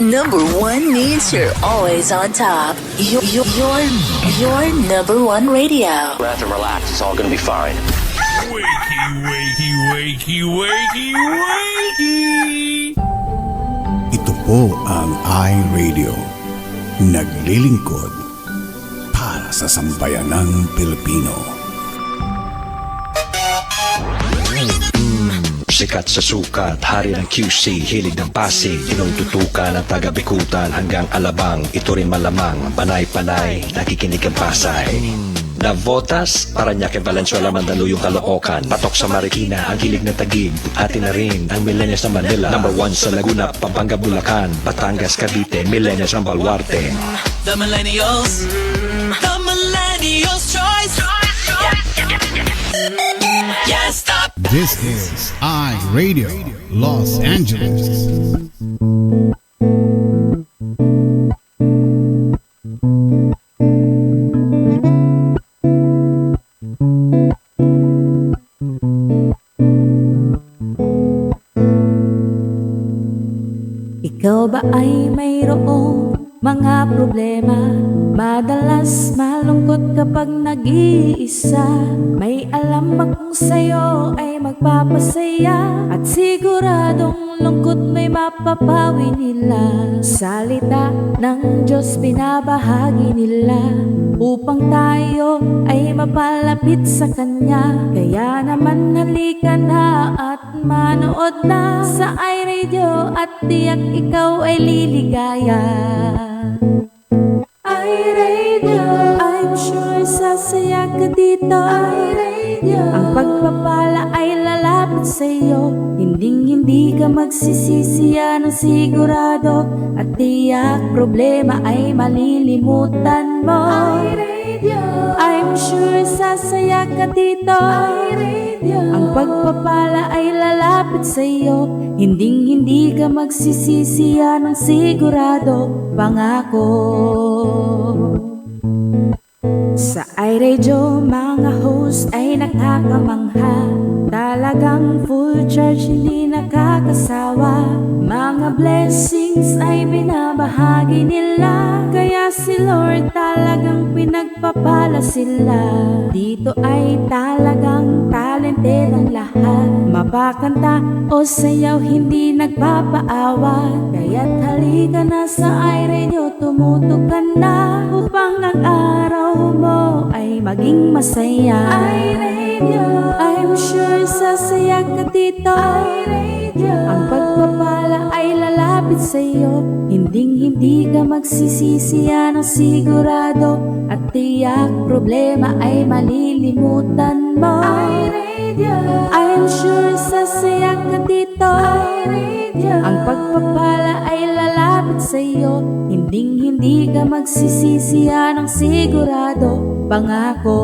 Number one means you're always on top. Your number one radio. Breath and relax. It's all gonna be fine. Wakey, wakey, wakey, wakey, wakey! Ito po ang iRadio. Naglilingkod para sa sambayanang Pilipino. Sikat sa sukat, hari ng QC, hilig ng Pasig, tinututukan ng taga-Bikutan hanggang Alabang. Ito rin malamang, panay-panay, nakikinig ang Pasay. Navotas, Parañaque, Valenzuela, Mandaluyong, Caloocan, patok sa Marikina, ang hilig ng Taguig, atin na rin ang millennials ng Manila. Number 1 sa Laguna, Pampanga, Bulacan, Batangas, Cavite, millennials ng Baluarte. The millennials choice. Yeah, stop. This is iRadio Los Angeles. Ikaw ba ay mayroong mga problema? Madalas malungkot kapag nag-iisa. May alam akong sa'yo ay magpapasaya, at siguradong lungkot may mapapawi nila. Salita ng Diyos binabahagi nila upang tayo ay mapalapit sa Kanya. Kaya naman halika na at manood na sa iRadio, at tiyak ikaw ay liligaya. iRadio, I'm sure sasaya ka dito. iRadio, ang pagpapala ay lalapit sa'yo. Hindi ka magsisisi, yan ang sigurado, at tiyak problema ay malilimutan mo. iRadio, I'm sure sasaya ka dito. iRadio, ang pagpapala ay lalapit sa'yo. Hindi ka magsisisi, yan ang sigurado, pangako. Sa iRadio, mga host ay nakakamangha. Talagang full charge, hindi nakakasawa. Mga blessings ay binabahagi nila, kaya si Lord talagang pinagpapala sila. Dito ay talagang talented ang lahat. Mapakanta o sayaw, hindi nagpapaawat. Kaya't halika na sa iRadio, tumutok ka na upang ang araw mo ay maging masaya. iRadio, I'm sure sasaya ka dito. iRadio, ang pagpapala ay lalapit sa'yo. Hindi ka magsisisi, yan ang sigurado, at tiyak problema ay malilimutan mo. iRadio, I'm sure sasaya ka dito. iRadio, ang pagpapala ay lalapit sa'yo. Hindi ka magsisisi, yan ang sigurado, pangako.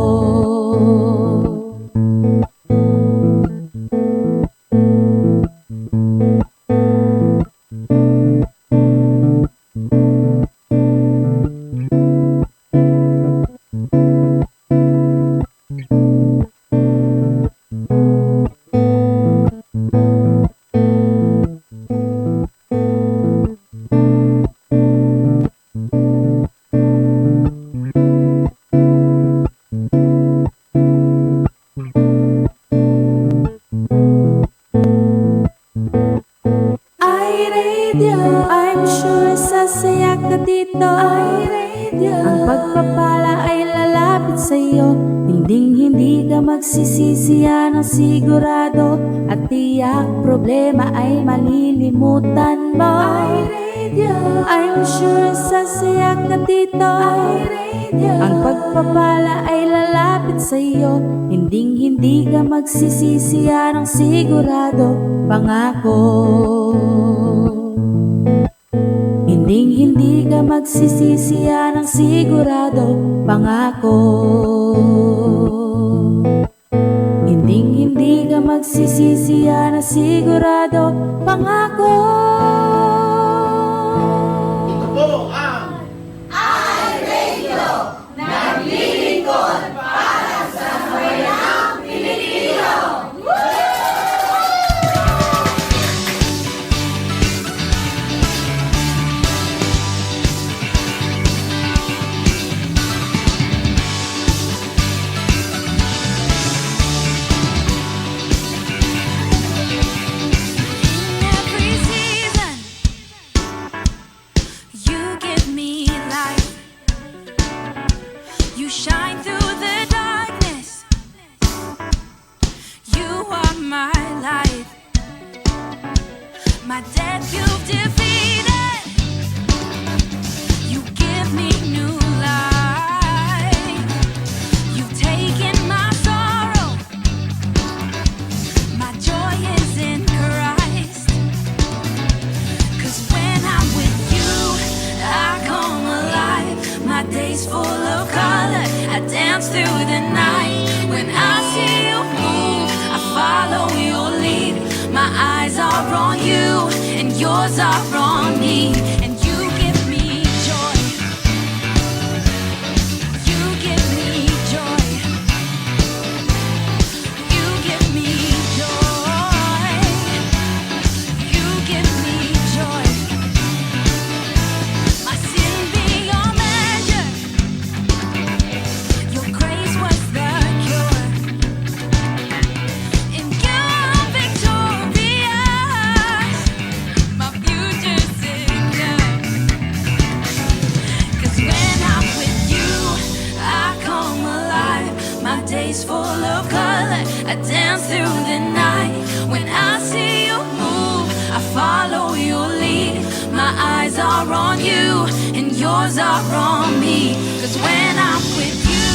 I'm sure sasaya ka dito. iRadio, ang pagpapala ay lalapit sa'yo. Hindi ka magsisisi, yan ang sigurado, at tiyak problema ay malilimutan mo. iRadio, I'm sure sasaya ka dito. iRadio, ang pagpapala ay lalapit sa'yo. Hindi ka magsisisi, yan ang sigurado, pangako. Hindi ka magsisisi, yan ang sigurado, pangako. Hindi ka magsisisi, yan ang sigurado, pangako. Ito po ang iRadio, naglilingkod para sa sambayanang Pilipino. My debt you've defeated. You give me new life. You've taken my sorrow. My joy is in Christ. 'Cause when I'm with you, I come alive. My day's full of color. I dance through the night. When I see you move, I follow your lead. My eyes are on you, and yours are on me. And you give me joy. You give me joy. You give me joy. You give me joy. My sin beyond measure. Your grace was the cure. In you I'm victorious. My future's secure. 'Cause when I'm with you, I come alive. My day's full of color. I dance through the night. When I see you move, I follow your lead. My eyes are on you, and yours are on me. 'Cause when I'm with you,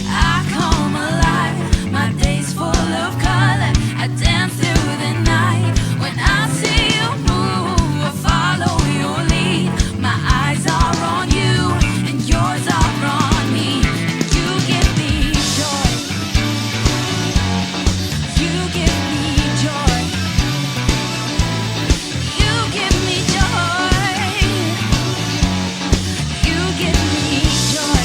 I come alive. My day's full of color. I dance through the night. When I see you move, I follow your lead. My eyes are on you, and yours are on me. You give me joy. You give me joy. You give me joy. You give me joy.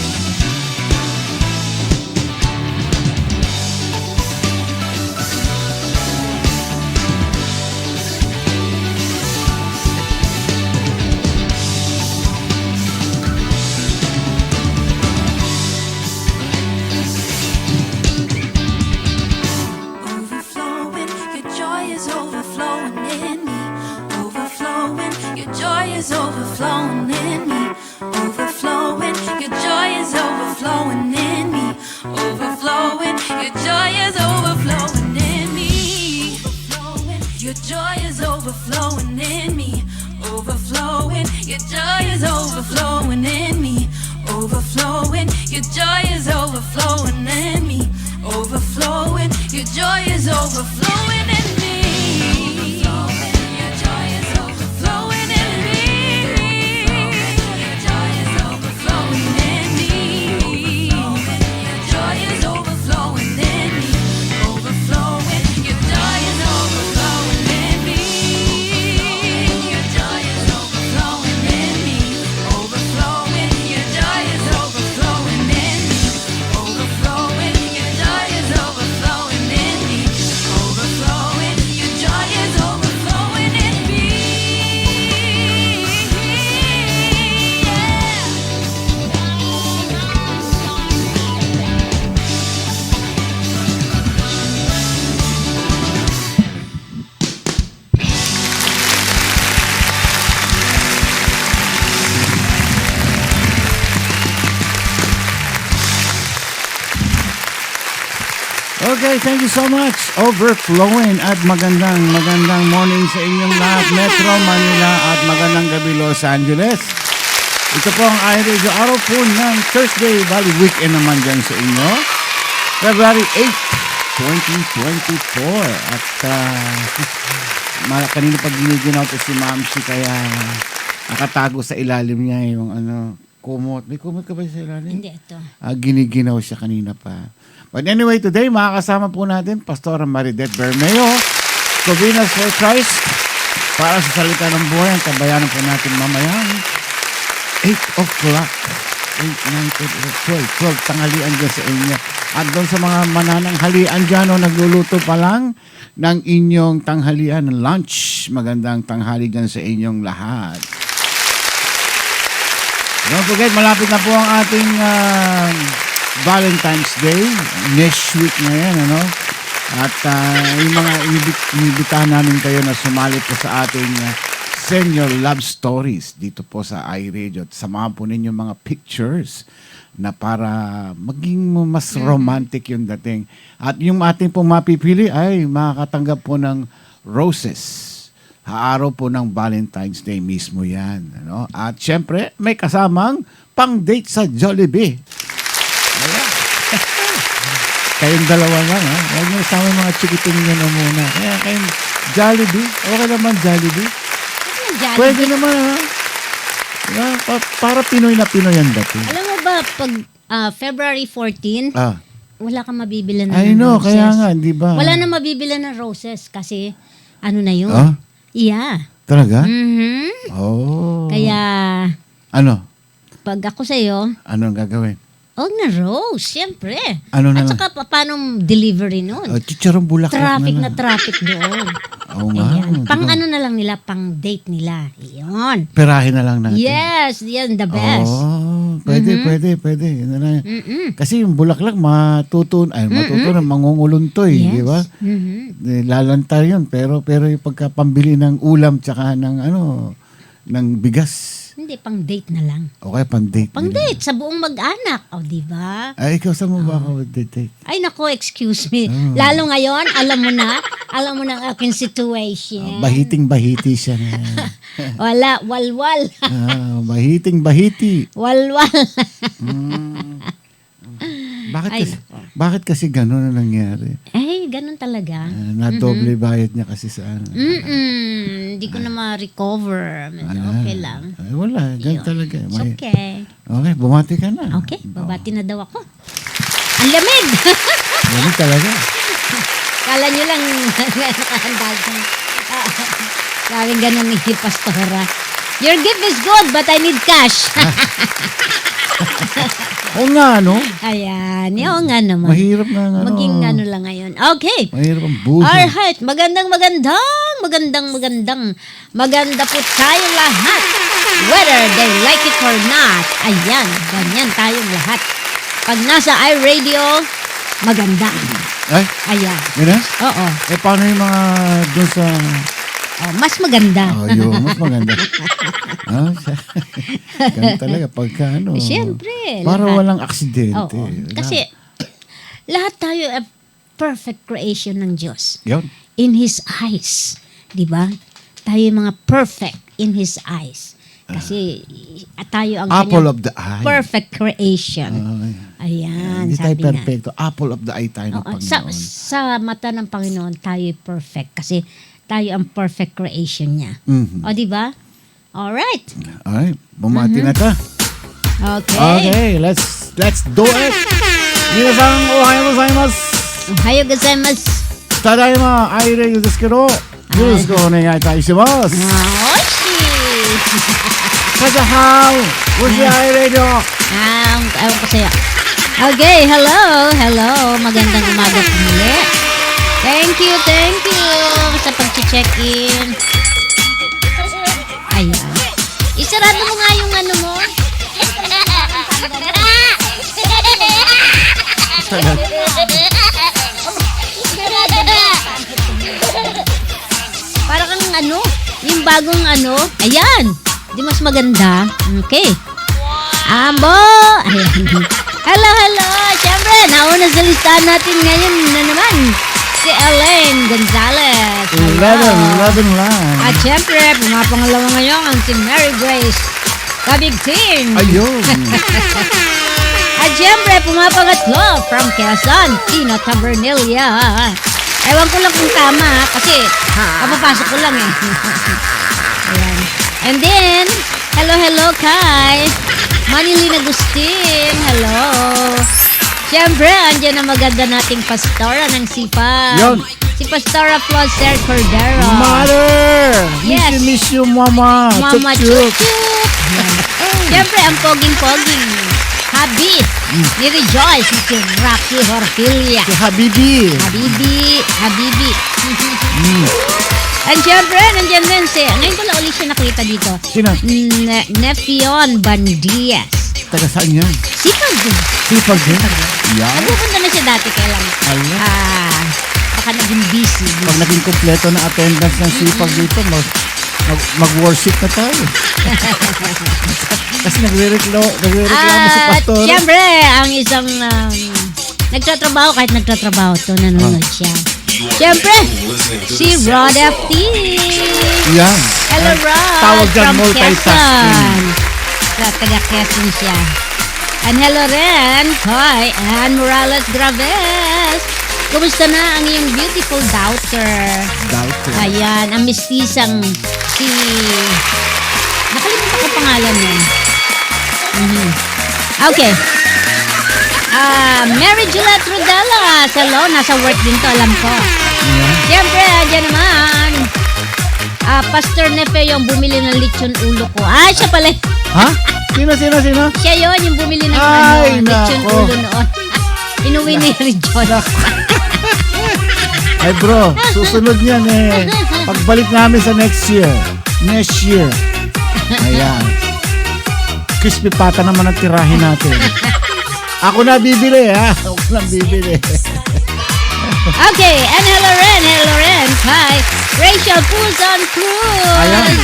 Overflowing, your joy is overflowing in me. Overflowing, your joy is overflowing in me. Overflowing, your joy is overflowing in me. Overflowing, your joy is overflowing in me. Your joy is overflowing in me. Overflowing, your joy is overflowing in me. Overflowing, your joy is overflowing in me. Overflowing, your joy is overflowing in me. Your joy is overflowing in me. Your joy is overflowing in me. Your joy is overflowing in me. Overflowing, your joy is overflowing in me. Your joy is overflowing in me. Overflowing, your joy is overflowing in me. Overflowing, your joy is overflowing in me. Overflowing, your joy is overflowing in me. Okay, thank you so much. Overflowing at magandang morning sa inyong lahat, Metro Manila, at magandang gabi, Los Angeles. Ito po ang iRadio, araw po ng Thursday, bali weekend naman dyan sa inyo. February 8, 2024. At kanina pag giniginaw po si Ma'am Si, kaya nakatago sa ilalim niya yung kumot. May kumot ka ba sa ilalim? Hindi, ito. Giniginaw siya kanina pa. But anyway, today, makakasama po natin Pastora Maridet Bermeo, Covinas for Christ, para sa salita ng buhay. Ang kabayanan po natin mamayang 8 o'clock. 8, 9, 10, 12 tanghalian dyan sa inyo. At doon sa mga manananghalian dyan, nagluluto pa lang ng inyong tanghalian, lunch. Magandang tanghali dyan sa inyong lahat. Don't forget, malapit na po ang ating Valentine's Day. Next week na yan, At yung mga inibitahan namin kayo na sumali po sa ating Senior Love Stories dito po sa iRadio. At samahan po ninyo mga pictures na para maging mas romantic yung dating. At yung ating pong mapipili ay makakatanggap po ng roses. araw po ng Valentine's Day mismo yan. Ano? At syempre, may kasamang pang-date sa Jollibee. Ayan. Kayong dalawa lang, ha? Huwag niyo kasama yung mga chikiting niyo na muna. Kaya kayong Jollibee, okay naman Jollibee. Pwede naman, ha? Diba? Para Pinoy na Pinoy ang dating. Alam mo ba, pag February 14, wala kang mabibili na I ng know, roses. kaya nga, di ba? Wala na mabibili ng roses kasi ano na yun? Yeah. Talaga? Mhm. Oh. Kaya, Ano? pag ako sa'yo, Anong gagawin? huwag na rose, syempre. Ano na At lang? saka, paano delivery nun? Chicharong bulaklak Traffic na na lang. traffic doon. Oo nga. Ayan. Pang diba? ano na lang nila, pang date nila. Iyon. Perahin na lang natin. Yes, yan the best. Oh, pwede. Yun na lang. Mm-mm. Kasi yung bulaklak matutunan, mangunguluntoy, Yes. di ba? Lalantar yun, pero yung pagkapambili ng ulam tsaka ng ng bigas, Hindi, pang date na lang. okay, pang-date. Pang nila. date sa buong mag-anak. O, di ba? Ay, ikaw saan mo ba ako date? Ay, nako, excuse me. Lalo ngayon, alam mo na ang aking situation. Bahiting-bahiti siya na. Wala, walwal. Bahiting-bahiti. Walwal. Bakit kasi gano'n na nangyari? Ay, ganun talaga. Na-doble bayad niya kasi sa Hindi ko na ma-recover. Okay lang. Ay, wala, ganun Yun. talaga. It's okay. Okay, bumati ka na. Okay, babati na daw ako. Ang lamig! Ganun talaga. Kala nyo lang nakahanda ko. Sabing ganun ni Pastora. Your gift is good, but I need cash. Oo nga, no? Ayan, oo nga naman. Mahirap na Maging ano lang ngayon. Okay. Mahirap ang buhay. Alright, maganda po tayo lahat. Whether they like it or not. Ayan, ganyan tayong lahat. Pag nasa iRadio, maganda. Ay, Ayan. ganun? Oo. Paano yung mga doon sa... Oh, mas maganda. Yun, mas maganda. Ganun talaga, pagka Siyempre. para lahat. walang aksidente. Oo. Kasi, lahat tayo a perfect creation ng Diyos. Yun. In His eyes. Di ba? Tayo yung mga perfect in His eyes. Kasi, tayo ang Apple kanyang of the eye. perfect creation. Ayan, Hindi tayo sabi nga. perfecto. Apple of the eye tayo ng Oo, Panginoon. sa mata ng Panginoon, tayo perfect. Kasi, tayo ang perfect creation niya. Mhm. O, di ba? Alright. Alright, bumati na ta. Okay. Okay, let's do it. Minasan, ohayo gozaimasu. Ohayo gozaimasu. Tadaima, aire desu kedo. Yoroshiku onegai itaimasu. Oshi! Kajahao, Uji iRadio. Ewan ko sa'yo. Okay, hello. Magandang umaga po muli. Thank you sa pag-check-in. Ayan. Isarado mo nga yung ano mo. Para kang yung bagong ayan. Di mas maganda. Okay. Ambo! Ayan. Hello. Siyempre, nauna sa listahan natin ngayon na naman. Si Elaine Gonzalez. Hello. 11 lang. At siyempre, pumapangalawa ngayon ang si Mary Grace Kabigtin. Ayun. At siyempre, pumapangatlo from Quezon, Tina Tabernilla. Ewan ko lang kung tama kasi kapapasok ko lang eh. Ayan. And then, hello kay Manilyn Agustin. Hello. Siyempre, andyan ang maganda nating pastora ng Sipa. Yun. Si Pastora Floser Cordero. Mother! Yes. Miss you, Mama. Mama Chup-chup. Chup. Siyempre, ang poging-poging Habib ni Rejoice ni si Rocky Horfilia. Si Habibi. Habibi. And siyempre, nandiyan din ngayon ko na ulit siya nakita dito. Sino? Nefion Bandias. Taga saan yan? Sipag din. Sipag din. Yan. Nagpupunta na siya dati, kaya lang. Baka naging busy. Pag naging kompleto na attendance ng sipag dito, mag-worship na tayo. Kasi nagre-reklamo si Pastor. Siyempre, ang isang nagtatrabaho, kahit nagtatrabaho to, nanonood siya. Siyempre, si Rod FT. Yan. Hello, Rod. Tawag dyan, From multitasking. Quezon. Sa taga-Quezon siya. And hello rin kay Ann Morales Graves. Kumusta na ang iyong beautiful daughter? Daughter. Ayan, ang mistisang si... Nakalimutan ko pangalan niya. Okay. Mary Juliet Rodella. Hello, nasa work din to, alam ko. Siyempre, dyan naman. Pastor Nefe yung bumili ng lechon ulo ko. Siya pala. Ha? Sino? Siya yun, yung bumili ng Ay, lechon nako. ulo noon. Inuwi ni Rejoice. Ay bro, susunod niyan eh. Pagbalik namin sa next year. Ayan. Crispy pata naman ang tirahin natin. Ako na bibili ha. Ako lang bibili. Okay, and hello rin. Hi, Rachel Puzon Cruz. Ayan.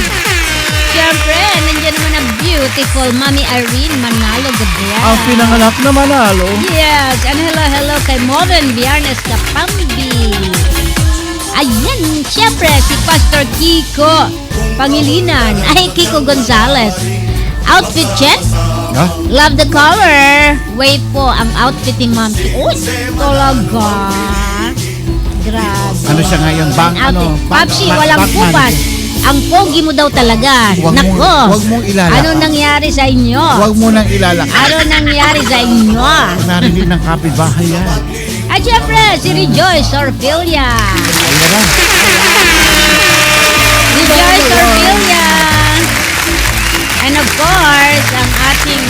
Siyempre, nandiyan naman ang beautiful Mami Irene Manalo Gabriel. Ang pinanganak na Manalo. Yes, and hello kay Moven Viernes Kapambi. Ayan, siyempre, si Pastor Kiko Pangilinan. Ay, Kiko Gonzalez. Outfit check? Ha? Love the color. Wait po, ang outfit ni Ma'am. Uy, talaga. Grabe. Ano siya ngayon? Bank, Ang outfit. ano? Papsi, walang kupas. Ang pogi mo daw talaga. Huwag mong ilalaka. Ano nangyari sa inyo? Huwag mo nang ilalak. Ano nangyari sa inyo? Narinig ng kapitbahay yan. At syempre, si Rejoice Orfilia. Ayan na. Rejoice Orfilia. And of course, ang ating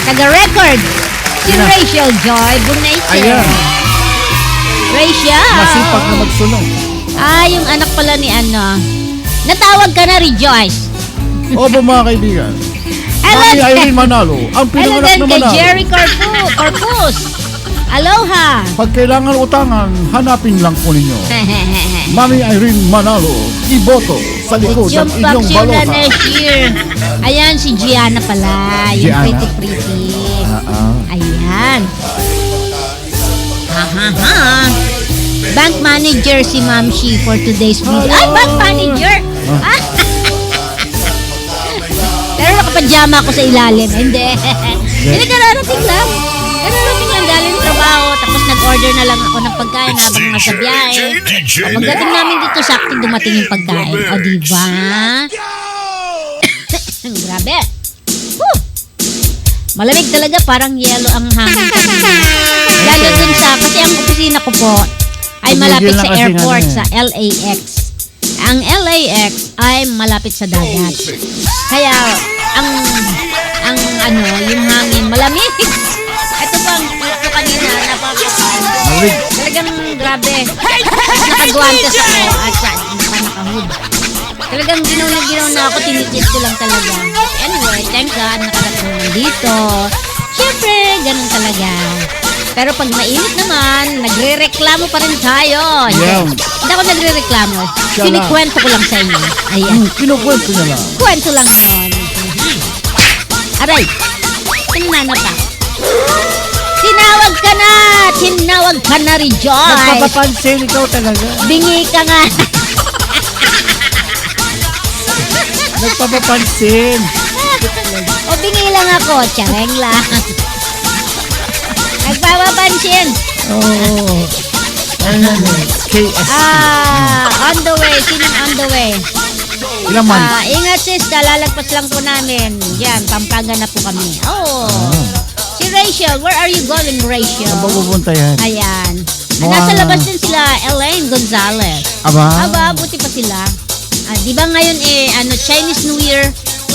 taga-record, si Sino? Rachel Joy Bunacer. Ayan. Rachel. Masipag na magsunod. Yung anak pala ni ano. Natawag ka na, Rejoice. Opo mga kaibigan. Hello Mami Irene Manalo. Ang Hello pinanganak din na kay Manalo. Jerry Corpus. Aloha. Pag kailangan utangan, hanapin lang po ninyo. Mami Irene Manalo, iboto sa likod ng Yung inyong paksyon na balota. next year. Ayan, si Gianna pala. Yung Gianna? pretty. Ah. Ayan. Bank manager si Ma'am Shi for today's video. Ay, bank manager! Pero nakapajama ako sa ilalim. Hindi. Hindi, kararating lang. Kararating lang galing trabaho. Tapos nag-order na lang ako ng pagkain habang nasa biyahe. Pagdating namin dito, sakto dumating yung pagkain. O, diba? Grabe. Whew. Malamig talaga, parang yelo ang hangin kanina. Lalo dun sa, kasi ang opisina ko po ay malapit sa airport, sa LAX. Ang LAX ay malapit sa dagat. Kaya, yung hangin, malamig. Ito pa ang ito kanina, Malig. talagang grabe. Nakagwantes ako at nakahood. Talagang ginaw na ako, tinitis ko lang talaga. Anyway, thank God, nakarating naman dito. Siyempre, ganun talaga. Pero pag mainit naman, nagre-reklamo pa rin tayo. Yeah. Hindi ako nagre-reklamo. Siya lang. Kinikwento ko lang sa inyo. Ayan. Kinukwento niya lang. Kwento lang yun. Aray, tingnan na pa. Tinawag ka na, Rejoice. Nagpapapansin ikaw talaga. Bingi ka nga. Nagpapapansin. O bingi lang ako, tiyareng lang. Nagpapapansin. Oo. KS. On the way. Sinong on the way? Ilang months? Ingat sis, lalagpas lang po namin. Yan, Pampanga na po kami. Si Rachel, where are you going, Rachel? Saan ba pupunta yan? Ayan. Mga- Nasa labas din sila, Elaine Gonzalez. Aba? Buti pa sila. Di ba ngayon Chinese New Year?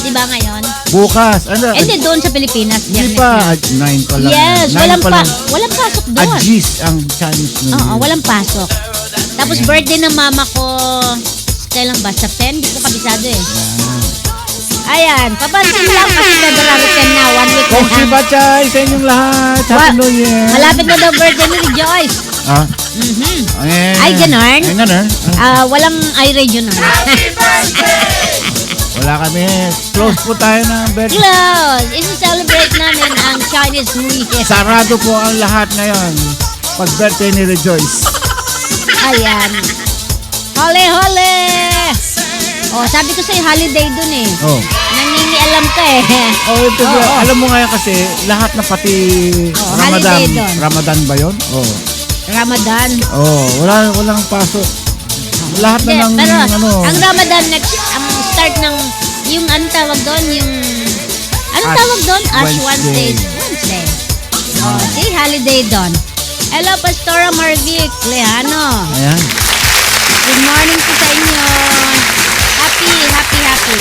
Di ba ngayon? Bukas. Ano? Hindi, doon sa Pilipinas. Hindi Biyernes pa. na. 9 pa lang. Yes, 9 walang pa lang. walang pasok doon. Ajis ang Chinese New Year. Oo, walang pasok. Tapos birthday ng mama ko, kailan ba? Sa 10? Di ko kabisado eh. Ayan, papansin lang kasi February 10 na, 1 week Kongsi na. Bachay sa inyong lahat. Happy New Year. Malapit na daw birthday ni Rejoice. Ay, ganon? Ay, ganon. Walang iRadio na. Wala kami. Close po tayo ng birthday. Close! Isi-celebrate namin ang Chinese New Year. Sarado po ang lahat ngayon. pag-birthday ni Rejoice. Ayan. Hole! Oh, sabi ko sa'yo, holiday dun eh. Oh. Nangingialam ka eh. Oh, ito Oo. alam mo ngayon kasi lahat na pati Oh, Ramadan. holiday doon. Ramadan ba 'yon? Oh. Ramadan. Oh, walang pasok. Lahat na ng Pero ano. ang Ramadan next, ang start ng, yung anong tawag doon, yung, anong Ash tawag doon? Ash Wednesday. Wednesday. Oh, see, holiday doon. Hello, Pastora Marvic Lejano. Ayan. Good morning po sa inyo. Happy.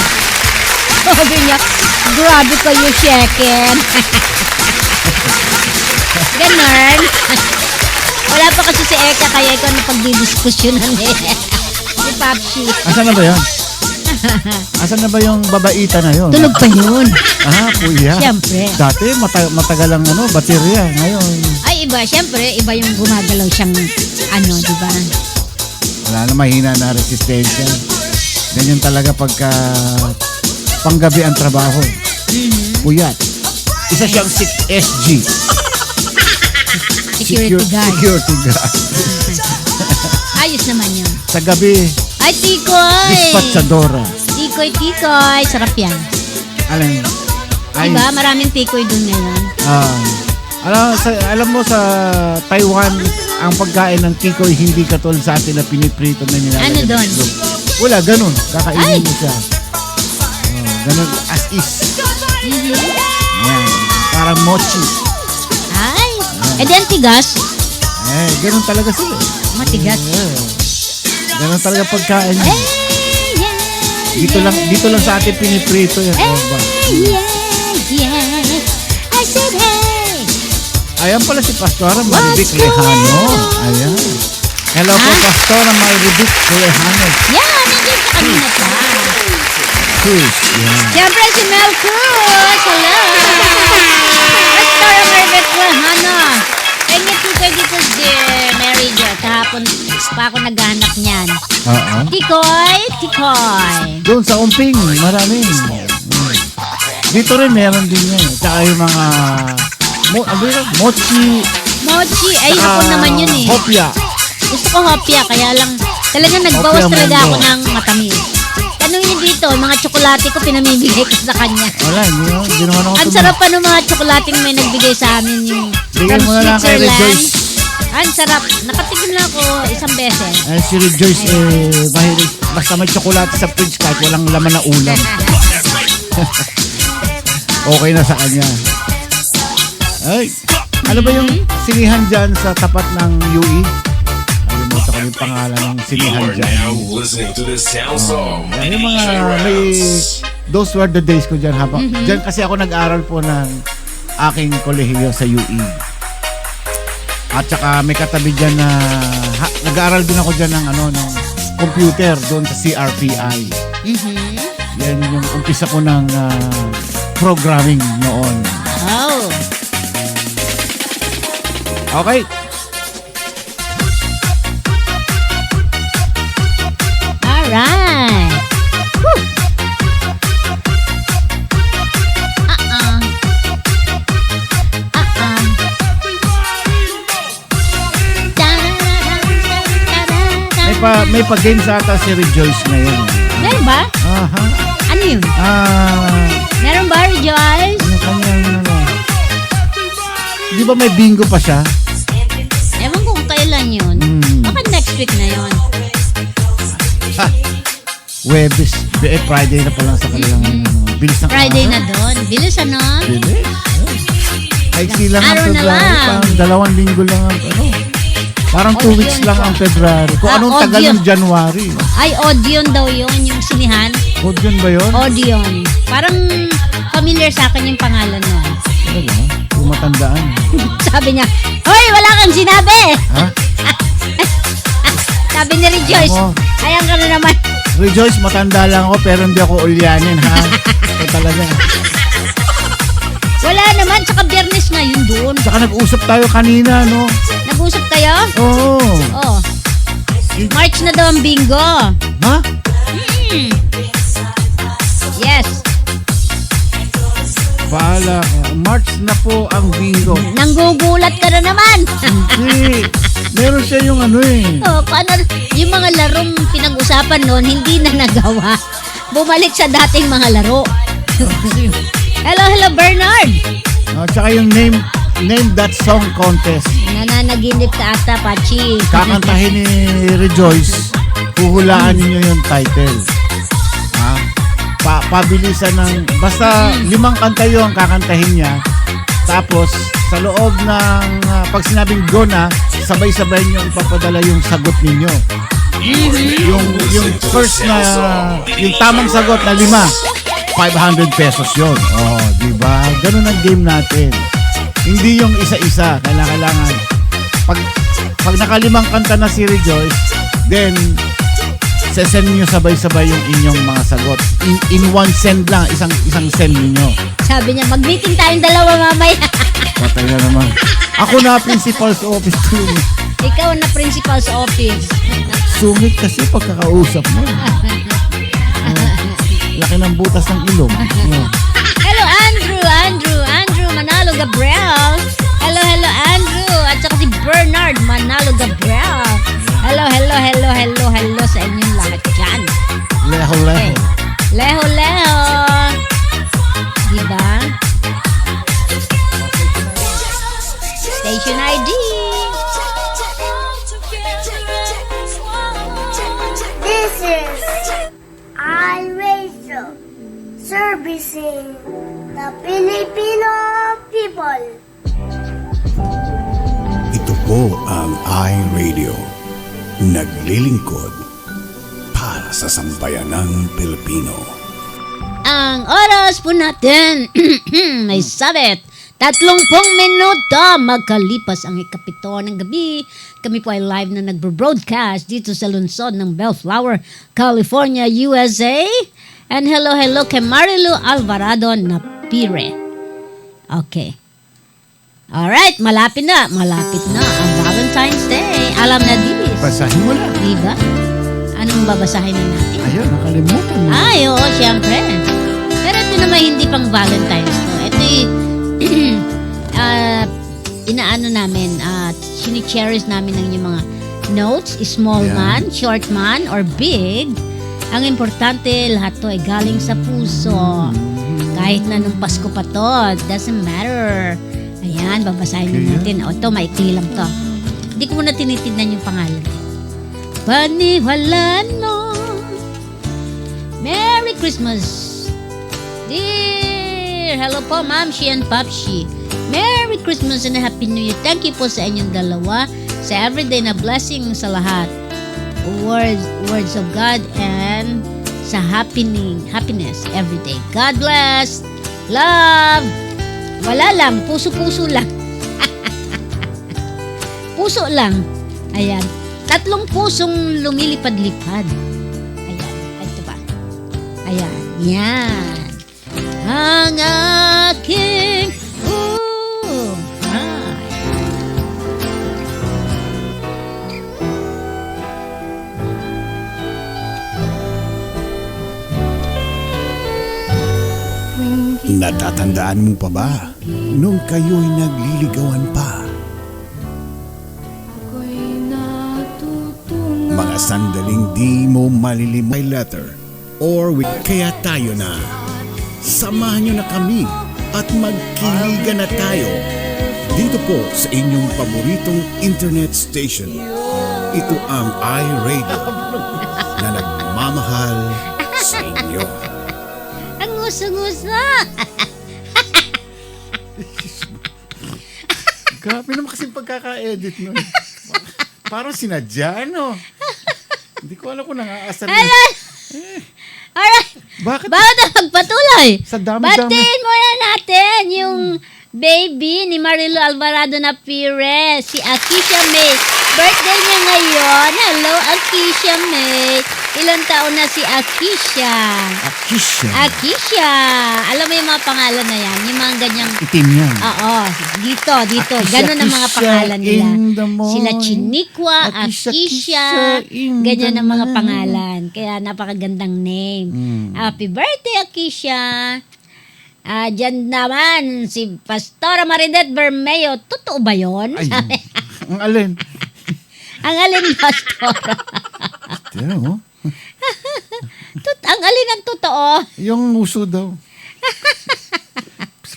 Sabi niya, grabe kayo, Sheken. Ganon. Wala pa kasi si Eka, kaya ikaw na pagdidiskusyonan eh. Si Papsi. Asan na ba 'yon? Asan na ba yung babaita na 'yon? Tulog pa yun. Kuya. Siyempre. Dati matagal ang baterya. Ngayon, Ay, iba. Siyempre, iba yung gumagalaw siyang, di ba? wala na, mahina na resistensya. Ganyan talaga pagka panggabi ang trabaho. Puyat. Isa siyang SG. Security guard. Security guard. Ayos naman yun. Sa gabi, Ay, Tikoy! dispatchadora. Tikoy. Sarap yan. Diba? Maraming tikoy dun ngayon. Alam mo sa Taiwan, ang pagkain ng tikoy hindi katulad sa atin na piniprito na nilalagay. Ano ng doon? itlog. Wala, ganun. Kakainin Ay! mo siya. Ganun, as is. Yan. Parang mochi. Ay! Eh, di ang tigas. Ganun talaga sila. Matigas. Ganun talaga pagkain. Eh, Dito lang sa atin piniprito yan. I said, hey! Ayan pala si Pastora Marivic What's going Lejano. on? Ayan. Hello po, Pastora Marivic Lejano. Yan, nandiyan ka kanina pa. Cheers. Yan. Siyempre si Mel Cruz. Hello! Pastora Marvic Lejano. Pengit ko kayo dito si Mary Jo. Kahapon pa ako naghahanap niyan. Oo. Tikoy. Doon sa Umping, maraming. Dito rin meron din yan. Tsaka yung mga mochi. Mochi. Ay, ako naman yun eh. Hopya. Gusto ko hopya, kaya lang talaga nagbawas Hopya talaga mundo. ako ng matamis. Tanungin dito, mga tsokolate ko pinamimigay ko sa kanya. Wala, hindi naman ako Ang sarap pa ng mga tsokolating may nagbigay sa amin yung Bigyan mo na lang kay Rejoice. Ang sarap. Nakatikim na ako isang beses. Si Rejoice, mahilig. Basta may tsokolate sa fridge kahit walang laman na ulam. Okay na sa kanya. Ay, ano ba yung sinihan dyan sa tapat ng UE? Alimutan ko yung pangalan ng sinihan You're dyan. now listening to the sounds of Yan yung mga DJ may Rex. those were the days ko dyan habang dyan kasi ako nag-aral po ng aking kolehiyo sa UE. At saka may katabi dyan na nag-aaral din ako dyan ng ng computer doon sa CRPI. Yan yung umpisa ko ng programming noon. Oh. Okay. Alright. Whew. May pa-game sa ata si Rejoice ngayon. Meron ba? Aha. Ano yun? Meron ba, Rejoice? Ano kanyang Di ba may bingo pa siya? Ewan ko kung kailan yun. Baka next week na yun. Webes. Friday na pala sa kanilang bilis ng Friday araw. na doon. Bilis ano? Bilis. Ay, silang ang Araw na February. lang. Parang 2 linggo lang ang Parang 2 weeks lang ang February. Kung anong tagal Odeon. ng January. Ay, Odeon daw yun, yung sinihan. Odeon ba yun? Odeon. Parang familiar sa akin yung pangalan nun. Talaga? Yung matandaan. Sabi niya, hoy, wala kang sinabi! Ha? Sabi ni Rejoice, Ako. ayan ka na naman. Rejoice, matanda lang ako pero hindi ako ulyanin, ha? Ito talaga. Wala naman, saka Biyernes na yun doon. Saka nag-usap tayo kanina, no? Nag-usap kayo? Oo. Oh. March na daw ang bingo. Ha? Yes. Bahala ka. March na po ang bingo. Nanggugulat ka na naman. Hindi. Meron siya yung ano eh. Oh, paano, yung mga larong pinag-usapan noon, hindi na nagawa. Bumalik sa dating mga laro. Hello, Bernard. Tsaka yung name that song contest. Nananaginip ka ata, Pachi. Kakantahin ni Rejoice. Huhulaan ninyo yung title. Pabilisan ng... Basta 5 kanta yun ang kakantahin niya. Tapos, sa loob ng... pag sinabing go na, sabay-sabay niyo ipapadala yung sagot ninyo. Yung first na... Yung tamang sagot na 5, 500 pesos yun. Oh, diba? Ganun ang game natin. Hindi yung isa-isa. Kailangan. Pag naka-5 kanta na si Rejoice, then... sesend niyo sabay-sabay yung inyong mga sagot. In one send lang, isang send niyo. Sabi niya, mag-meeting tayong dalawa mamaya. Patay na naman. Ako na principal's office too. Ikaw na principal's office. Sungit kasi pagkakausap mo. Laki ng butas ng ilong. Hello, Andrew Manalo Gabriel. Hello, Andrew. At saka si Bernard Manalo Gabriel. Hello sa inyong lahat dyan. Leho. Okay. Leho. Diba? Station ID. This is iRadio, servicing the Filipino people. Ito po ang iRadio. Naglilingkod para sa sambayanang Pilipino. Ang oras po natin may sabit 30 minuto magkalipas ang 7 ng gabi. Kami po ay live na nagbo-broadcast dito sa lungsod ng Bellflower, California, USA. And hello kay Marilu Alvarado na Pire. Okay. Alright, malapit na ang Valentine's Day. Alam na this. Basahin mo na. Diba? Anong babasahin na natin? Ayun, nakalimutan mo. Ay, oo, syempre. Pero ito naman hindi pang Valentine's to. Ito inaano namin, chini-cherish namin ang yung mga notes, small man, short man, or big. Ang importante, lahat to ay galing sa puso. Kahit na nung Pasko pa to, doesn't matter. Ayan, babasahin na natin. O, ito, maikli lang to. Hindi ko muna tinitignan yung pangalan. Paniwala no. Merry Christmas. Dear, hello po, Ma'am Shi and Popshi. Merry Christmas and a Happy New Year. Thank you po sa inyong dalawa. Sa everyday na blessing sa lahat. Words of God and sa happiness everyday. God bless. Love. Wala lang, puso-puso lang. Puso lang. Ayan. 3 pusong lumilipad-lipad. Ayan. Ito ba? Ayan. Yan. Ang aking buhay. Natatandaan mo pa ba nung kayo'y nagliligawan pa? Mga sandaling di mo malilimay letter or kaya tayo na. Samahan nyo na kami at magkiligan na tayo dito po sa inyong paboritong internet station. Ito ang iRadio na nagmamahal sa inyo. Ang nguso-nguso. Grabe naman kasing pagkaka-edit nun. Parang sinadya, no? Hindi ko alam kung nangaasar yun. Alright. Bakit? Na magpatuloy? Sa dami-dami. Batiin muna natin yung baby ni Marilu Alvarado na Pire, si Akisha May. Birthday niya ngayon. Hello, Akisha May. Ilang taon na si Akisha? Akisha. Alam mo yung mga pangalan na yan? Yung mga ganyang... Itim yan. Oo. Dito. Akisha, Ganun ang mga Akisha pangalan nila. in the morning. Sila Chinikwa, Akisha. Ganyan ang mga pangalan. Kaya napakagandang name. Happy birthday, Akisha. Diyan naman si Pastora Maridet Bermeo. Totoo ba yun? Ay, ang alin? Ang alin, Pastora? Tiyan mo. Ang alin ang totoo? Yung uso daw.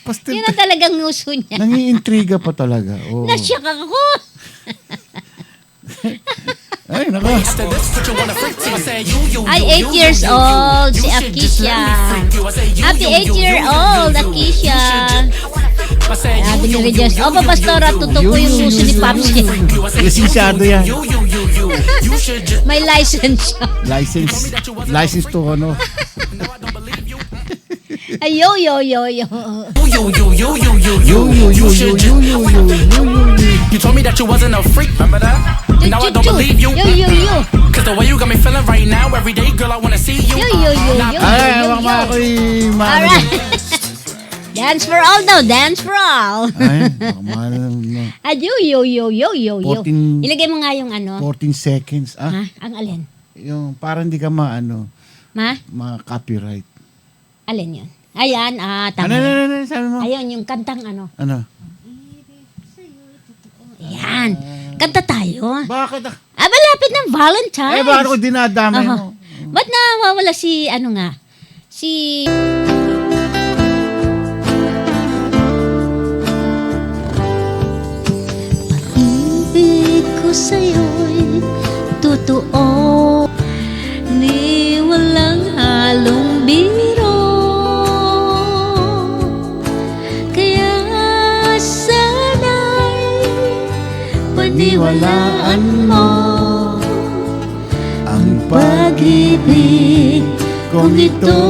Pastor, Yun ang talagang uso niya. nangiintriga pa talaga. Oh. Nasyak ako. Ay, naka. Ay, 8 years old si Akisha. Happy 8-year-old, Akisha. Sabi ni Regis, Opo, Pastora, totoo po yung uso ni Papsi. Lisensyado yan. May license siya. License to ano. Ay, yo. You told me that you wasn't a freak, remember that? Now I don't believe you. Yo. Cause the way you got me feeling right now, every day, girl, I wanna see you. Yo. Ay, mga ako'y Alright. Dance for all daw, dance for all. Ay, mahal na. Yo. 14 Ilagay mo nga yung ano. 14 seconds. Ah, Ha? Ang alin? yung parang di ka maano, Ma? ma-copyright. Alin yun? Ayan, tama. Ano, sabi mo? Ayun, yung kantang ano. Ano? Ayan. Kanta tayo. Bakit? Malapit ng Valentine's. Bakit ako dinadamay Aha. mo? Ba't nawawala si, ano nga? Si... Pag-ibig ko sa'yo'y totoo, ni walang halong biro. Kaya sana'y paniwalaan mo ang pag-ibig kong ito.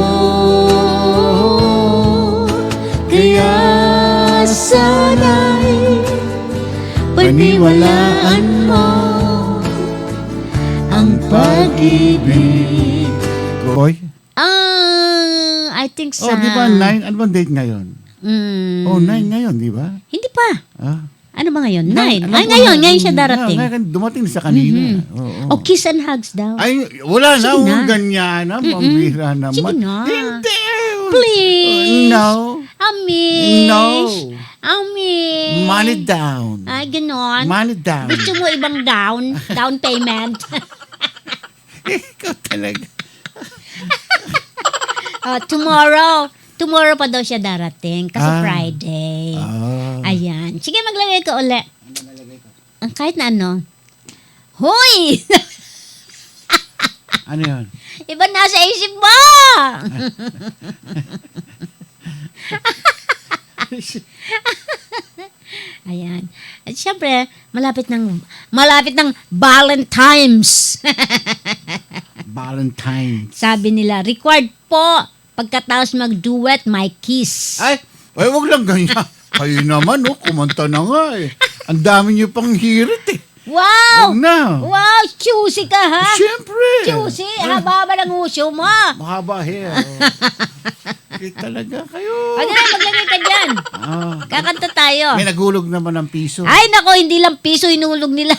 Kaya sana'y paniwalaan mo ang pag-ibig. Boy? I think Oh, di ba 9? Ano bang date ngayon? Oh, 9 ngayon, di ba? Hindi pa. Ah. Ano ba ngayon? 9. Alam Ay, ko ngayon na, siya darating. Dumating sa kanina. Oo. O kiss and hugs daw. Ay, wala na. Sige na. Ganyan na. Pambira naman. Sige na. Hindi. Please. No. Ami. No. Ami. Money down. Ay, ganon. Money down. Gusto mo ibang down payment? Ikaw talaga. Tomorrow pa daw siya darating kasi Friday. Ayan. Sige, maglagay ka uli. Kahit na ano. Hoy! Ano yun? Iba nasa isip mo! Ayan. At syempre, malapit ng Valentine's. Valentine's. Sabi nila, required po pagkatapos mag-duet, my kiss. Ay, wag lang ganyan. Kayo naman, kumanta na nga eh. Ang dami niyo pang hirit eh. Wow! Wag na. Wow, choosy ka ha? Siyempre. Choosy, haba ng uso mo. Mahaba hair. Okay, talaga kayo. Ano na, maglagay ka dyan. Kakanta tayo. May nagulog naman ng piso. Ay, nako, hindi lang piso inulog nila.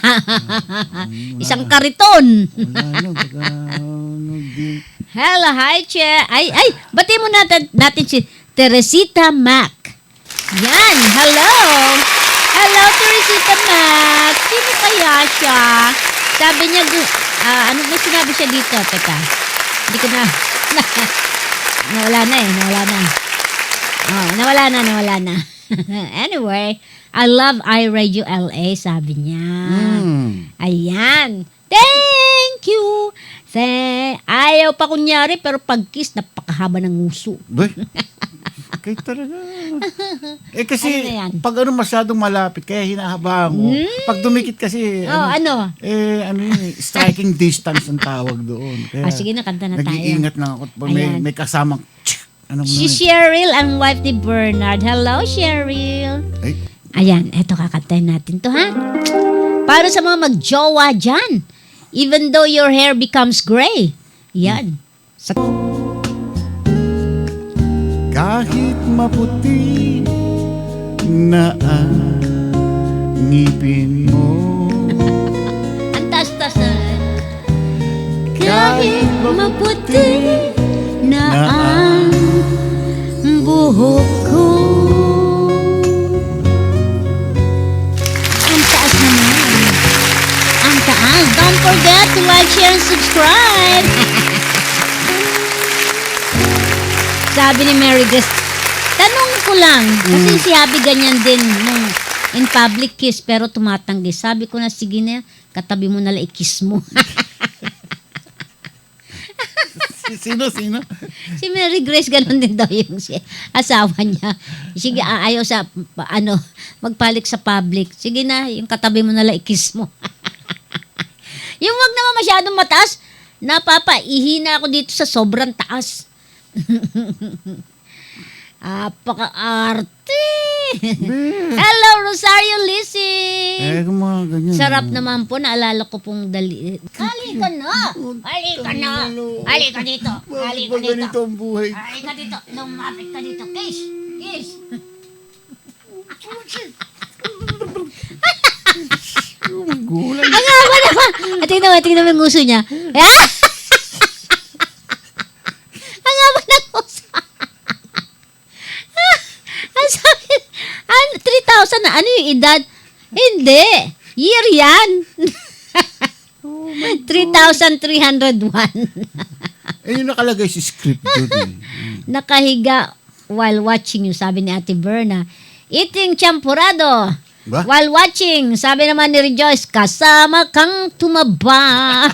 Isang kariton. Hello, hi, Che. Ay, bati mo natin si Teresita Mac. Yan, hello. Hello, Teresita Mac. Sino kaya siya? Sabi niya, ano ba sinabi siya dito? Teka, hindi ko na. Nawala na. Anyway, I love iRadio LA, sabi niya. Ayan. Thank you. Ayaw pa kunyari, pero pag-kiss, napakahaba ng nguso. Okay talaga. Kasi, Ano yan? pag masyadong malapit, kaya hinahaba mo. Pag dumikit kasi, ano? striking distance ang tawag doon. Kaya, sige na, kanta na tayo. nag-iingat lang ako. Pag may kasamang, Si Cheryl, ang wife ni Bernard. Hello, Cheryl. Ay. Ayan, eto kakantayin natin to, ha? Para sa mga magjowa dyan. Even though your hair becomes gray. Yan. Kahit maputi na ang ngipin mo, Ang tas-tas na. Kahit maputi na ang buhok ko. Ang taas naman. Ang taas. Don't forget to like, share, and subscribe. Sabi ni Mary Grace, tanong ko lang, kasi si Abby ganyan din nung in public kiss pero tumatanggi. Sabi ko na, sige na, katabi mo na lang i-kiss mo. Sino? Si Mary Grace, ganun din daw yung asawa niya. Sige, ayaw sa, magpalik sa public. Sige na, yung katabi mo na lang i-kiss mo. Yung wag naman masyadong mataas, ihina ako dito sa sobrang taas. Apaka-arte. Hello, Rosario Lizzie. Mga ganyan. Sarap naman po, naalala ko pong Halika na! Halika na! Halika dito! Halika dito! Ganito ang buhay. Halika dito! Lumapit ka dito! Kiss! Kiss! Gulang. Ang haba naman! Tingnan mo yung nguso niya. Ah! Ang haba ng nguso. Ang sakit. 3,000 na. Ano yung edad? Hindi. Year yan. 3,301. Yung nakalagay si script doon. Nakahiga while watching you, sabi ni Ate Berna. Eating champurado. Ba? While watching, sabi naman ni Rejoice, kasama kang tumaba.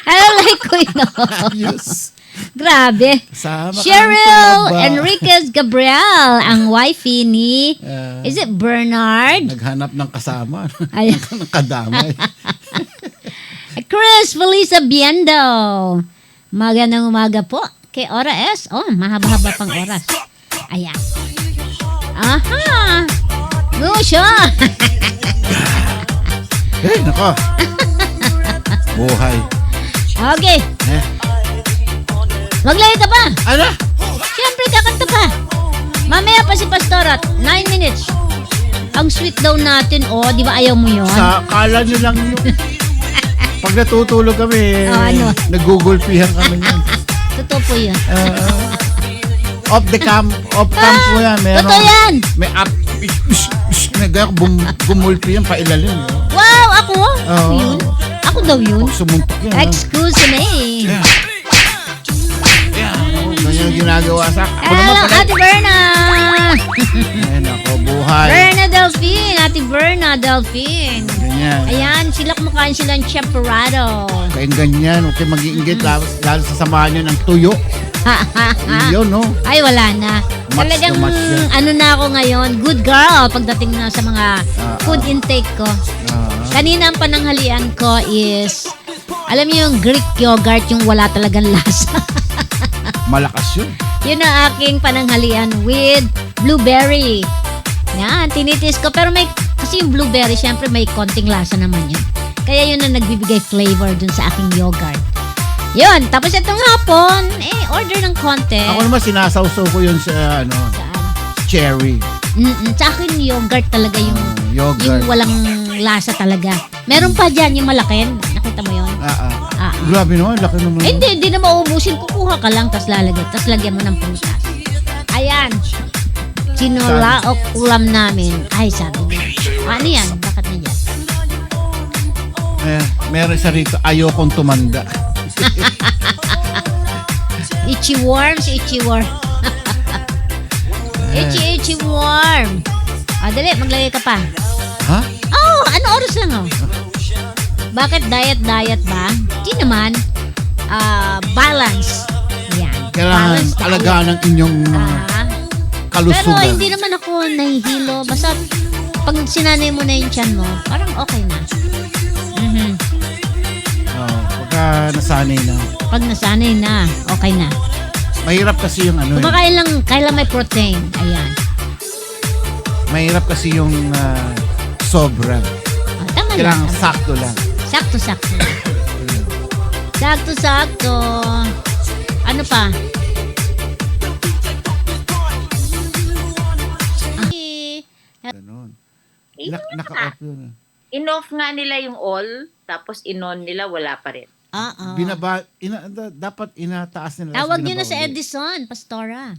I like ko yun. Yes. Grabe. Kasama kang Cheryl tumaba. Enriquez Gabriel, ang wifey ni, is it Bernard? Naghanap ng kasama. Ay. ng kadamay. Chris Felisa Biendo. Magandang umaga po kay Ora S. Oh, mahaba-haba pang oras. Ayan. Aha! Lucio! Nako. Buhay. Okay. Maglagay ka pa. Ano? Siyempre, kakanta pa. Mamaya pa si Pastorat. 9 minutes. Ang sweet daw natin. Oh, di ba ayaw mo yun? Kala nyo lang yun. Pag natutulog kami, nagugulpihan kami yan. Totoo po yun. Off cam po yan. Meron, totoo yan. May up. Gumulpi yan, pailalim. Wow, ako? Ako yun? Ako daw yun? Sumuntok yan. Excuse me. Ganyan yung ginagawa sa akin. Hello, Ate Berna. Ayan ako, buhay. Berna Delphine. Ate Berna Delphine. Ganyan. Ayan, sila kumakain sila ng chaparado. Kaya ganyan, okay mag-iingit lalo sa samahan nyo ng tuyo. Yun, no? Ay, wala na. Match Talagang, na match yan. ano na ako ngayon, good girl pagdating na sa mga food intake ko. Kanina ang pananghalian ko is, alam niyo yung Greek yogurt, yung wala talagang lasa. Malakas yun. Yun ang aking pananghalian with blueberry. Yan, tinitis ko. Pero kasi yung blueberry, syempre may konting lasa naman yun. Kaya yun ang nagbibigay flavor dun sa aking yogurt. Yun, tapos itong hapon, order ng konti. Ako naman sinasawsaw ko yun sa, cherry. Sa akin yogurt talaga yung Yogurt. yung walang lasa talaga. Meron pa dyan yung malakin. Nakita mo yun? Grabe naman, laki naman. Hindi na maubusin. Kukuha ka lang, tas lalagay. Tas lagyan mo ng prutas. Ayan. Sinula o ulam namin. Ay, sabi niya. Ano yan? Bakit na yan? Meron isa rito, ayokong tumanda. Itchy worms, itchy worm. Itchy worm. Dali, maglagay ka pa. Ha? Ano oras lang Bakit diet ba? Di naman. Balance. Yan. Kailangan Balance diet. alagaan ng inyong kalusugan. Pero hindi naman ako nahihilo. Basta pag sinanay mo na yung tiyan mo, parang okay na. Pagka nasanay na. Pag nasanay na, okay na. Mahirap kasi yung Kumakain lang, kailan may protein. Ayan. Mahirap kasi yung sobra. Tama Kailangan lang. sakto lang. Sakto. Sakto. Ano pa? Ganon. Yun Naka-off yun. In-off nga nila yung all, tapos in-on nila, wala pa rin. Oo. Dapat inataas nila. Tawag binaba nyo na sa ulit. Edison, Pastora.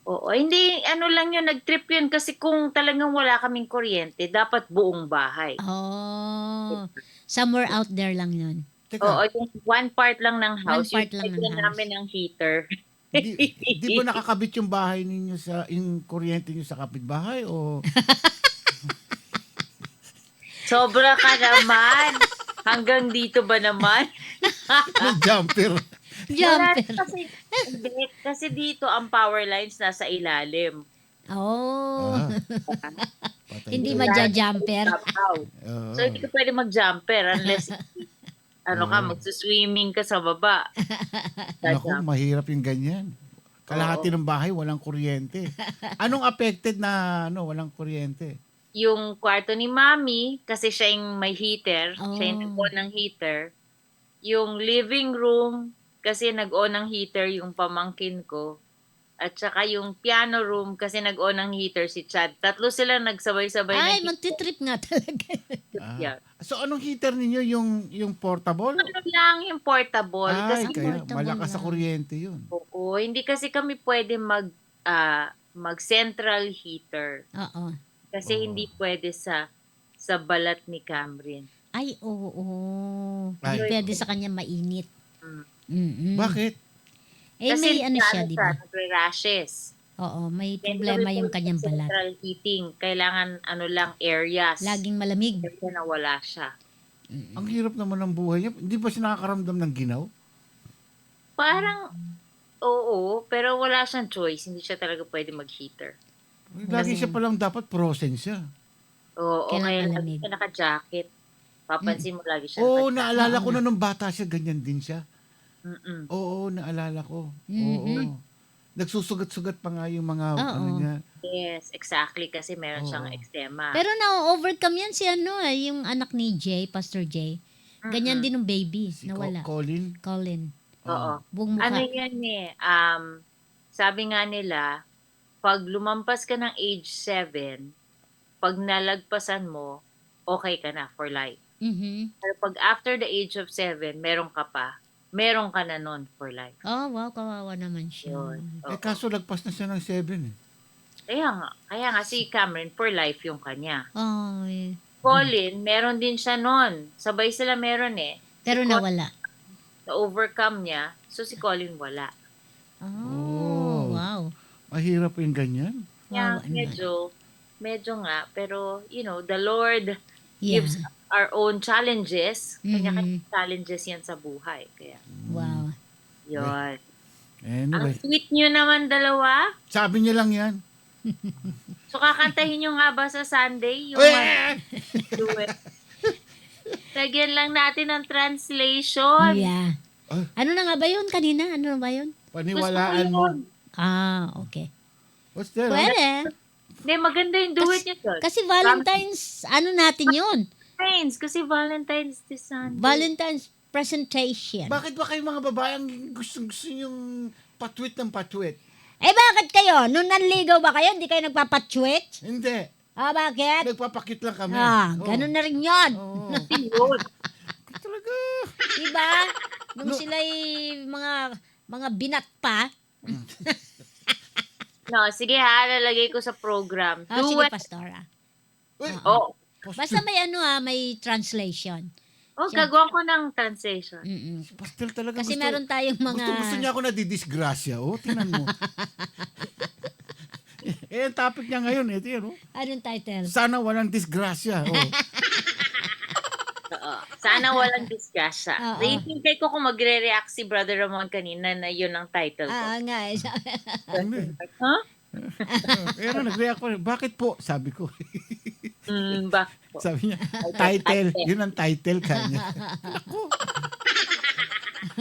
Oo, hindi, ano lang yun, nag-trip yun kasi kung talagang wala kaming kuryente, dapat buong bahay. Oh. Somewhere out there lang yun. Teka, Oo, yung one part lang ng house, part yung lang ng lagyan house. namin ng heater. di ba nakakabit yung bahay ninyo yung kuryente niyo sa kapitbahay o Sobra ka naman. Hanggang dito ba naman? yung jumper? Wala, Jumper. kasi dito ang power lines nasa ilalim. Oh. Ah, patay Hindi tayo. magja-jumper. Oo. So, hindi ka pwede mag-jumper unless magsuswimming ka sa baba. Naku, mahirap yung ganyan. Kalahati ng bahay, walang kuryente. Anong affected na walang kuryente? Yung kwarto ni Mami, kasi siya yung may heater, siya yung nag-on ng heater. Yung living room, kasi nag-on ng heater yung pamangkin ko. At saka yung piano room, kasi nag-on ng heater si Chad. Tatlo sila nagsabay-sabay Ay, na magtitrip nga talaga. Yeah. So anong heater ninyo? Yung portable? Ano lang yung portable. Ay, Kasi kaya portable malakas sa lang. kuryente yun. oo, hindi kasi kami pwede mag-central heater. Oo. Kasi hindi pwede sa balat ni Camryn. Ay, oo. Ay. Hindi pwede sa kanya mainit. Mm. Mm-mm. Bakit? Eh, may ano siya, di ba? Nagre-rashes. Oo, may problema yung kanyang balat. Central heating. Kailangan lang areas. Laging malamig. Kasi nawala siya. Ang hirap naman ng buhay niya. Hindi ba siya nakakaramdam ng ginaw? Parang, oo, pero wala siyang choice. Hindi siya talaga pwede mag-heater. Lagi siya palang dapat frozen siya. Oo, Kailangan kaya malamig. lagi siya naka-jacket. Papansin mo lagi siya Oo, naka-jacket. naalala ko na nung bata siya, ganyan din siya. Mm-mm. Oo, naalala ko. Mhm. Oo. Nagsusugat-sugat pa nga yung mga Oo. niya. Yes, exactly. Kasi meron siyang Oo. eczema. Pero na-overcome yan si yung anak ni Jay, Pastor Jay. Ganyan din ng baby, Si nawala. Colin. Colin. Oo. Buong mukha. Ano yan sabi nga nila, pag lumampas ka ng age 7, pag nalagpasan mo, okay ka na for life. Mhm. Pero pag after the age of 7, meron ka na nun for life. Oh, wow, kawawa naman siya. Yun. Eh kaso lagpas na siya ng 7 eh. Kaya nga si Cameron, for life yung kanya. Oh, Colin, meron din siya nun. Sabay sila meron eh. pero nawala. Na-overcome niya, so si Colin wala. Oh, wow. Mahirap yung ganyan. Kaya Wow, ano. medyo nga, pero the Lord Yeah. gives our own challenges. Kanya-kanya Mhm. challenges yan sa buhay. Kaya, Wow. yun. Anyway, Ang sweet nyo naman dalawa. sabi niya lang yan. So, kakantahin nyo nga ba sa Sunday? Yung Eh! duet? Lagyan lang natin ng translation. Yeah. Ay. Ano na nga ba yun kanina? Ano na ba yun? Paniwalaan Gusto ko mo. yun. Ah, okay. What's that? Pwede. Hindi, maganda yung duet nyo doon. Kasi Valentine's, ano natin yun? Kasi Valentine's this Sunday. Valentine's presentation. Bakit ba kayo mga babae ang gusto yung patwit ng patwit? Eh bakit kayo? Nung nanligaw ba kayo, hindi kayo nagpapatwit? Hindi. Ah, bakit? Nagpapakit lang kami. Ah, Oo. ganun na rin yun. Oo. Yun. Talaga. Diba? Nung sila'y mga binat pa. No, sige ha, lalagay ko sa program. Ah, sige, Duet. Pastora. Uy, Oh, Basta may translation. gagawin ko ng translation. Mm-mm. pastel talaga. Kasi meron tayong mga... Gusto niya ako na didisgrasya. Oh, tingnan mo. Ang topic niya ngayon. Ito yan, oh. Anong title? Sana walang disgrasya. Oh. Oo. Sana walang disgrasya. Oo. Hintay ko kung magre-react si Brother Ramon kanina na yun ang title ko. Ah, nga eh. Ano eh. Huh? Kaya nag-react ko. Bakit po? Sabi ko. Bakit po? Sabi niya, title. Yun ang title kanya. Ako.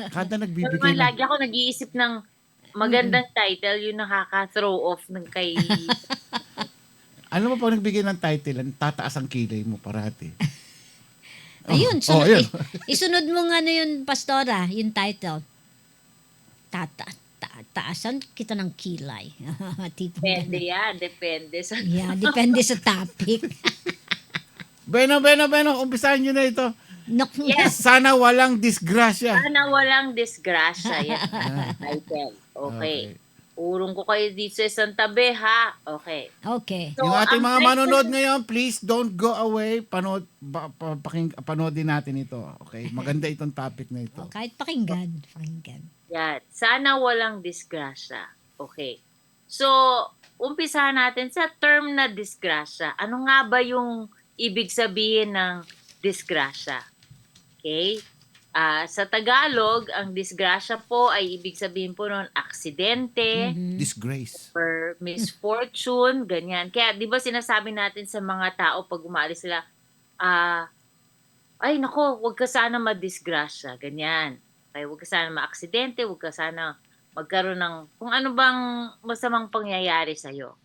Kada Pero nagbibigay naman, ng... lagi ako nag-iisip ng magandang title, yung nakaka-throw off ng kay... Alam mo pag nagbigay ng title, tataas ang kilay mo parati. Ayun, Oh, ayun. isunod mo nga yun, Pastora, yung title. Taasan kita ng kilay. Tipo Depende ganun. yan. Depende sa... Yeah, depende sa topic. Bueno. Umpisahan nyo na ito. Yes, Sana walang disgrasya. sana walang disgrasya. Yan ang title. Okay. Urong ko kayo dito sa isang tabi, ha? Okay. Okay. So, Yung ating ang mga title- manonood ngayon, please don't go away. Panoodin natin ito. Okay? Maganda itong topic na ito. Kahit pakinggan. Yan. Sana walang disgrasya. Okay. So, umpisahan natin sa term na disgrasya. Ano nga ba yung ibig sabihin ng disgrasya? Okay? Sa Tagalog, ang disgrasya po ay ibig sabihin po nun aksidente, Disgrace. or misfortune, ganyan. Kaya, di ba sinasabi natin sa mga tao pag umalis sila, ay nako, wag ka sana madisgrasya, ganyan. Kaya wag ka sana maaksidente, wag ka sana magkaroon ng kung ano bang masamang pangyayari sa'yo.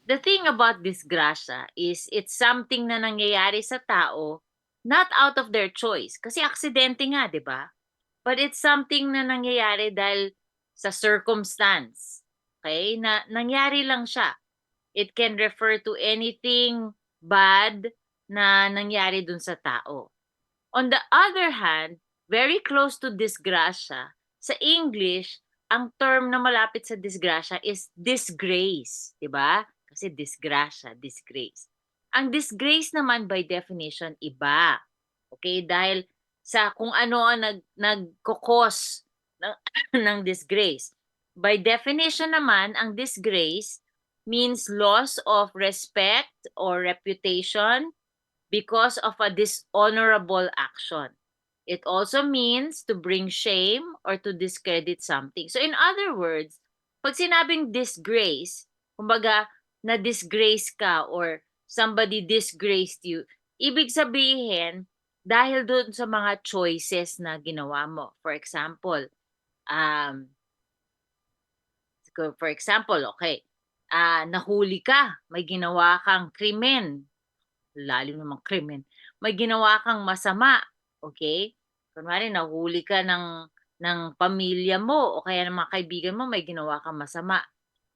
The thing about disgrasya is it's something na nangyayari sa tao not out of their choice. Kasi aksidente nga, di ba? But it's something na nangyayari dahil sa circumstance. Okay? Na nangyari lang siya. It can refer to anything bad na nangyari dun sa tao. On the other hand, very close to disgrasya, sa English, ang term na malapit sa disgrasya is disgrace. Diba? Kasi disgrasya, disgrace. Ang disgrace naman by definition, iba. Okay? Dahil sa kung ano ang nagkukos ng disgrace. By definition naman, ang disgrace means loss of respect or reputation because of a dishonorable action. It also means to bring shame or to discredit something. So in other words, pag sinabing disgrace, kumbaga na-disgrace ka or somebody disgraced you, ibig sabihin, dahil doon sa mga choices na ginawa mo. For example, okay, nahuli ka, may ginawa kang krimen, lalim namang krimen, may ginawa kang masama, okay? Kunwari, nahuli ka ng pamilya mo o kaya ng mga kaibigan mo, may ginawa kang masama.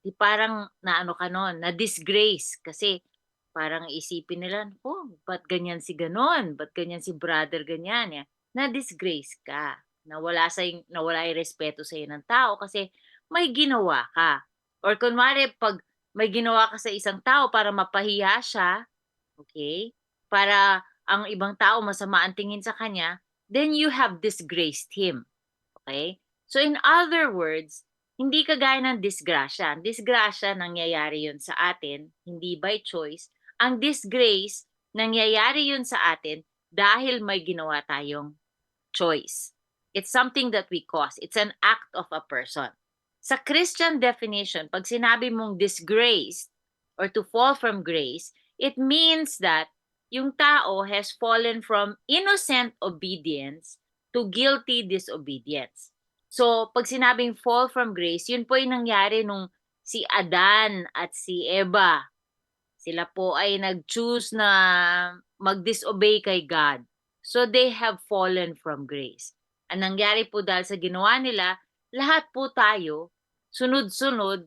Di parang naano ka nun, na-disgrace kasi parang isipin nila, ba't ganyan si ganon? Ba't ganyan si brother ganyan? Ya? Na-disgrace ka. Nawala yung respeto sa'yo ng tao kasi may ginawa ka. Or kunwari, pag may ginawa ka sa isang tao para mapahiya siya, okay? Para ang ibang tao masama ang tingin sa kanya, then you have disgraced him. Okay? So in other words, hindi kagaya ng disgrasya. Disgrasya, nangyayari yun sa atin, hindi by choice. Ang disgrace, nangyayari yun sa atin dahil may ginawa tayong choice. It's something that we cause. It's an act of a person. Sa Christian definition, pag sinabi mong disgrace or to fall from grace, it means that yung tao has fallen from innocent obedience to guilty disobedience. So, pag sinabing fall from grace, yun po yung nangyari nung si Adan at si Eva. Sila po ay nag-choose na mag-disobey kay God. So, they have fallen from grace. Ang nangyari po dahil sa ginawa nila, lahat po tayo, sunod-sunod,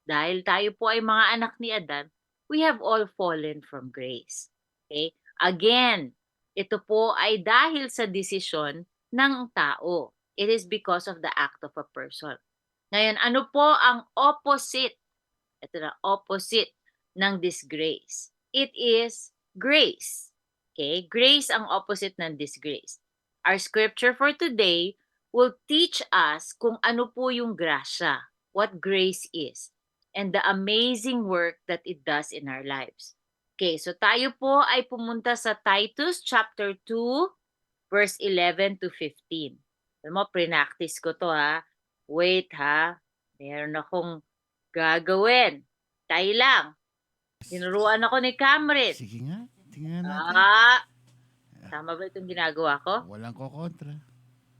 dahil tayo po ay mga anak ni Adan, we have all fallen from grace. Okay? Again, ito po ay dahil sa desisyon ng tao. It is because of the act of a person. Ngayon, ano po ang opposite? Ito na, opposite ng disgrace. It is grace. Okay? Grace ang opposite ng disgrace. Our scripture for today will teach us kung ano po yung grasya, what grace is, and the amazing work that it does in our lives. Okay, so tayo po ay pumunta sa Titus chapter 2, verse 11 to 15. Alam mo, pre-practice ko to ha. Wait ha, meron akong gagawin. Tayo lang. Tinuruan ako ni Cameron. Sige nga, tingnan natin. Tama ba itong ginagawa ko? Walang kokontra.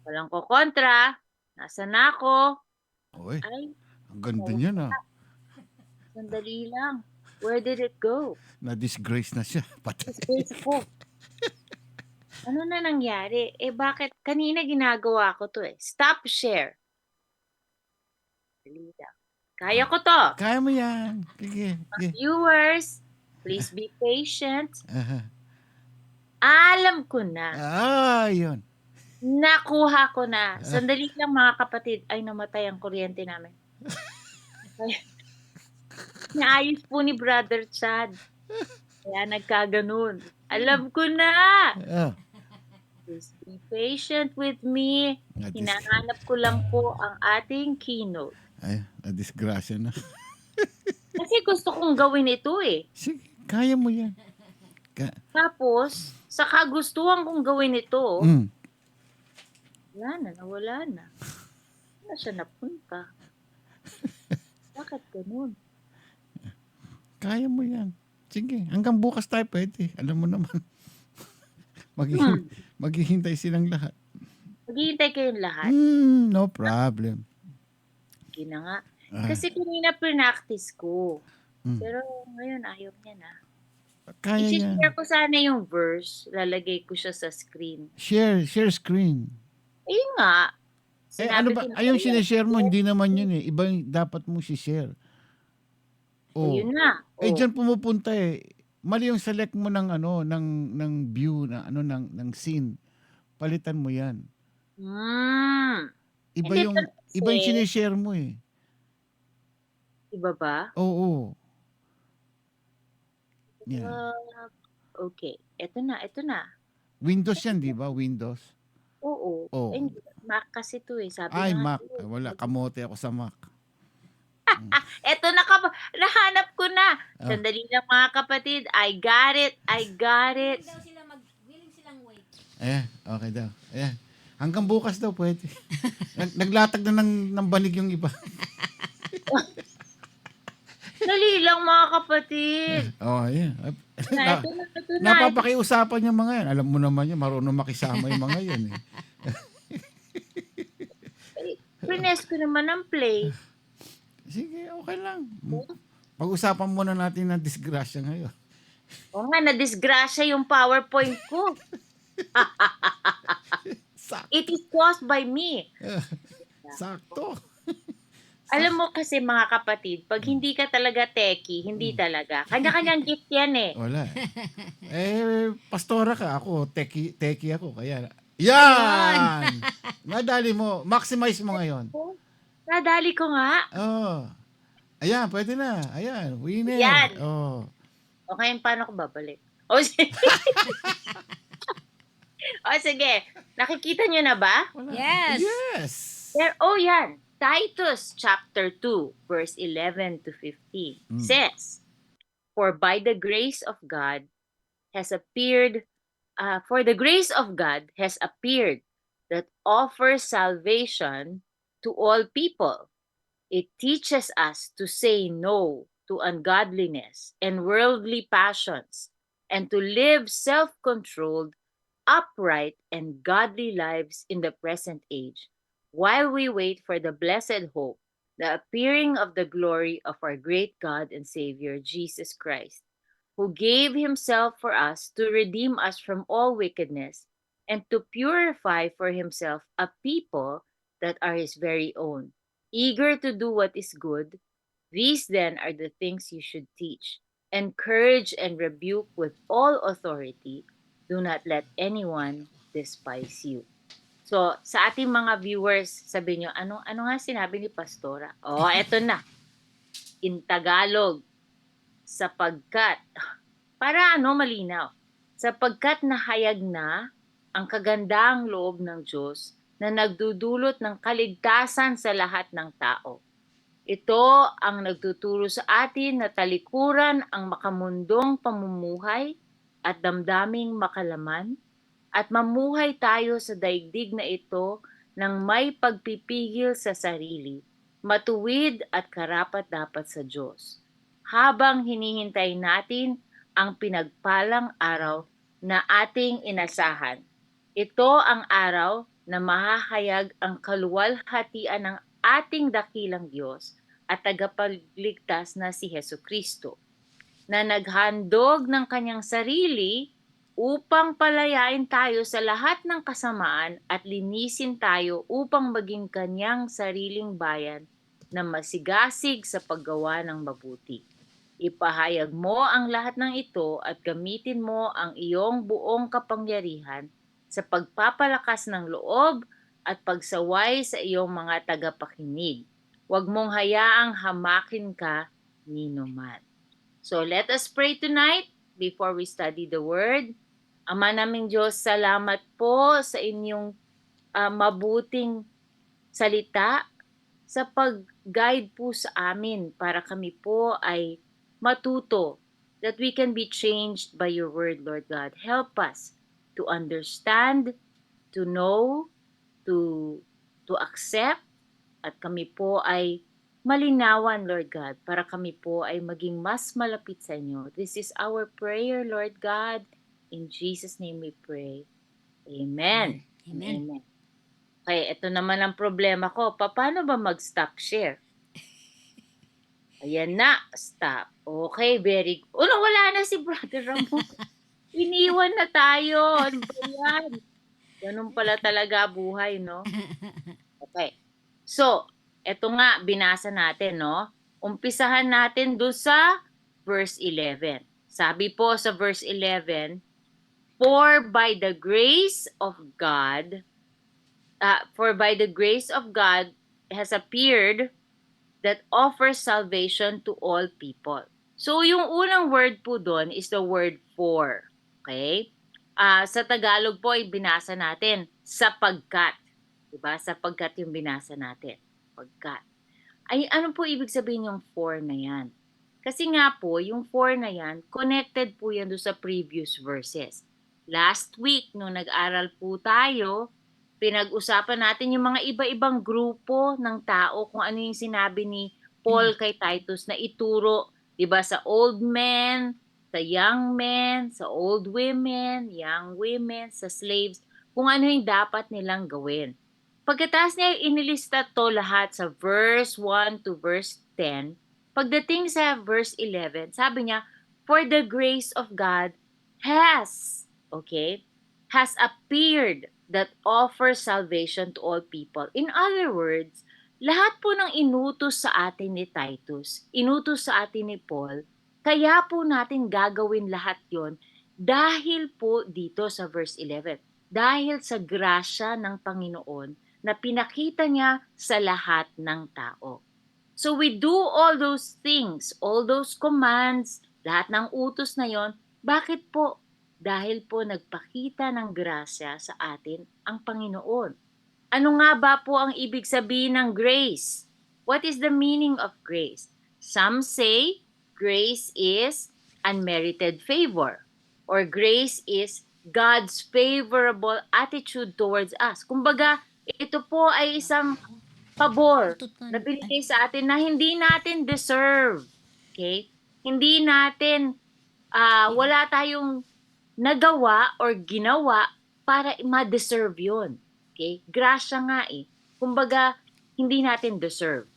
Walang kokontra. Nasaan na ako? Uy, Ay, ang ganda niya na. sandali lang. Where did it go? Na-disgrace na siya. Patay. Disgrace ko. Ano na nangyari? Bakit? Kanina ginagawa ko to eh. Stop share. Dali lang. Kaya ko to. Kaya mo yan. Sige. Viewers, please be patient. Alam ko na. Yun. Nakuha ko na. Sandali lang mga kapatid. Ay, namatay ang kuryente namin. Naayos po ni Brother Chad. Kaya nagkaganon. Alam ko na. Please be patient with me. Hinahanap ko lang po ang ating keynote. Ay, na-disgrasya na. Kasi gusto kong gawin ito eh. Sige, kaya mo yan. Tapos, sa kagustuhan kong gawin ito, nawala na. Wala siya napunta. Bakit ganun? Kaya mo yan. Sige, hanggang bukas tayo pwede. Alam mo naman. Maghihintay silang lahat. Maghihintay kayong lahat? No problem. Sige na nga. Kasi kanina practice ko. Pero ngayon ayaw niya na. Kaya yan. I-share ko sana yung verse. Lalagay ko siya sa screen. Share screen. Ayun nga. Ano ba? Yung sinishare mo, hindi naman yun eh. Iba yung dapat mo si-share. Yun na. Diyan pumupunta eh. Mali yung select mo ng ng view ng scene. Palitan mo 'yan. Iba yung sinishare mo eh. Iba ba? Oo. Yeah. Okay. Ito na. Windows yan, di ba? Windows. Oo. Mac kasi ito eh. Sabi Mac. Wala. Kamote ako sa Mac. Eto nahanap ko na. Sandali lang mga kapatid. I got it. Willing silang wait. Okay daw. Hanggang bukas daw pwede. Naglatag na ng banig yung iba. Dali lang mga kapatid. Ito na. Napapakiusapan yung mga yan. Alam mo naman yun, marunong makisama yung mga yan eh. Prines ko naman ang play. Sige, okay lang. Pag-usapan muna natin ng disgrasya ngayon. Oo nga, na-disgrasya yung PowerPoint ko. It is caused by me. Sakto. Alam mo kasi mga kapatid, pag hindi ka talaga techie, hindi talaga. Kanya-kanyang gift yan eh. Wala. Pastora ka. Ako, techie ako. Kaya, yan! Nadali mo. Maximize mo ngayon. Nadali ko nga. Ayan, pwede na. Ayan, winner. Yan. Okay, paano ko babalik? Sige. Sige. Nakikita nyo na ba? Yes. Yan. Titus chapter 2, verse 11 to 15 says, For the grace of God has appeared that offers salvation to all people. It teaches us to say no to ungodliness and worldly passions, and to live self-controlled, upright, and godly lives in the present age, while we wait for the blessed hope, the appearing of the glory of our great God and Savior, Jesus Christ, who gave himself for us to redeem us from all wickedness and to purify for himself a people that are his very own, eager to do what is good. These then are the things you should teach. Encourage and rebuke with all authority. Do not let anyone despise you. So, sa ating mga viewers, sabi nyo, ano nga sinabi ni Pastora? Eto na. In Tagalog, sapagkat, malinaw, sapagkat nahayag na ang kagandahang loob ng Diyos na nagdudulot ng kaligtasan sa lahat ng tao. Ito ang nagtuturo sa atin na talikuran ang makamundong pamumuhay at damdaming makalaman, at mamuhay tayo sa daigdig na ito ng may pagpipigil sa sarili, matuwid at karapat-dapat sa Diyos, habang hinihintay natin ang pinagpalang araw na ating inasahan. Ito ang araw na mahahayag ang kaluwalhatian ng ating dakilang Diyos at tagapagligtas na si Jesucristo, na naghandog ng kanyang sarili upang palayain tayo sa lahat ng kasamaan at linisin tayo upang maging kanyang sariling bayan na masigasig sa paggawa ng mabuti. Ipahayag mo ang lahat ng ito at gamitin mo ang iyong buong kapangyarihan sa pagpapalakas ng loob at pagsaway sa iyong mga tagapakinig. Huwag mong hayaang hamakin ka ninuman. So let us pray tonight before we study the Word. Ama naming Diyos, salamat po sa inyong mabuting salita sa pag-guide po sa amin para kami po ay matuto, that we can be changed by your word, Lord God. Help us to understand, to know, to accept, at kami po ay malinawan, Lord God, para kami po ay maging mas malapit sa inyo. This is our prayer, Lord God. In Jesus' name we pray. Amen. Amen. Okay, ito naman ang problema ko. Paano ba mag-stop share? Ayan na, stop. Okay, very good. Oh, wala na si Brother Ramon. Iniwan na tayo. Ano ba yan? Ganun pala talaga buhay, no? Okay. So, eto nga, binasa natin, no? Umpisahan natin doon sa verse 11. Sabi po sa verse 11, For by the grace of God has appeared that offers salvation to all people. So, yung unang word po doon is the word for. Okay? Sa Tagalog po, binasa natin, sapagkat. Diba? Sapagkat yung binasa natin. Pagkat. Ay, ano po ibig sabihin yung for na yan? Kasi nga po, yung for na yan, connected po yan doon sa previous verses. Last week, nung nag-aral po tayo, pinag-usapan natin yung mga iba-ibang grupo ng tao, kung ano yung sinabi ni Paul kay Titus na ituro, 'di ba, sa old men, sa young men, sa old women, young women, sa slaves, kung ano yung dapat nilang gawin. Pagkatapos niya inilista to lahat sa verse 1 to verse 10, pagdating sa verse 11, sabi niya, for the grace of God has appeared that offers salvation to all people. In other words, lahat po ng inutos sa atin ni Titus, inutos sa atin ni Paul, kaya po natin gagawin lahat yon dahil po dito sa verse 11. Dahil sa grasya ng Panginoon na pinakita niya sa lahat ng tao. So we do all those things, all those commands, lahat ng utos na yon. Bakit po? Dahil po nagpakita ng grasya sa atin ang Panginoon. Ano nga ba po ang ibig sabihin ng grace? What is the meaning of grace? Some say grace is unmerited favor, or grace is God's favorable attitude towards us. Kumbaga, ito po ay isang pabor na binigay sa atin na hindi natin deserve. Okay? Hindi natin, wala tayong nagawa or ginawa para ma-deserve yun. Okay? Grasya nga eh. Kumbaga, hindi natin deserve.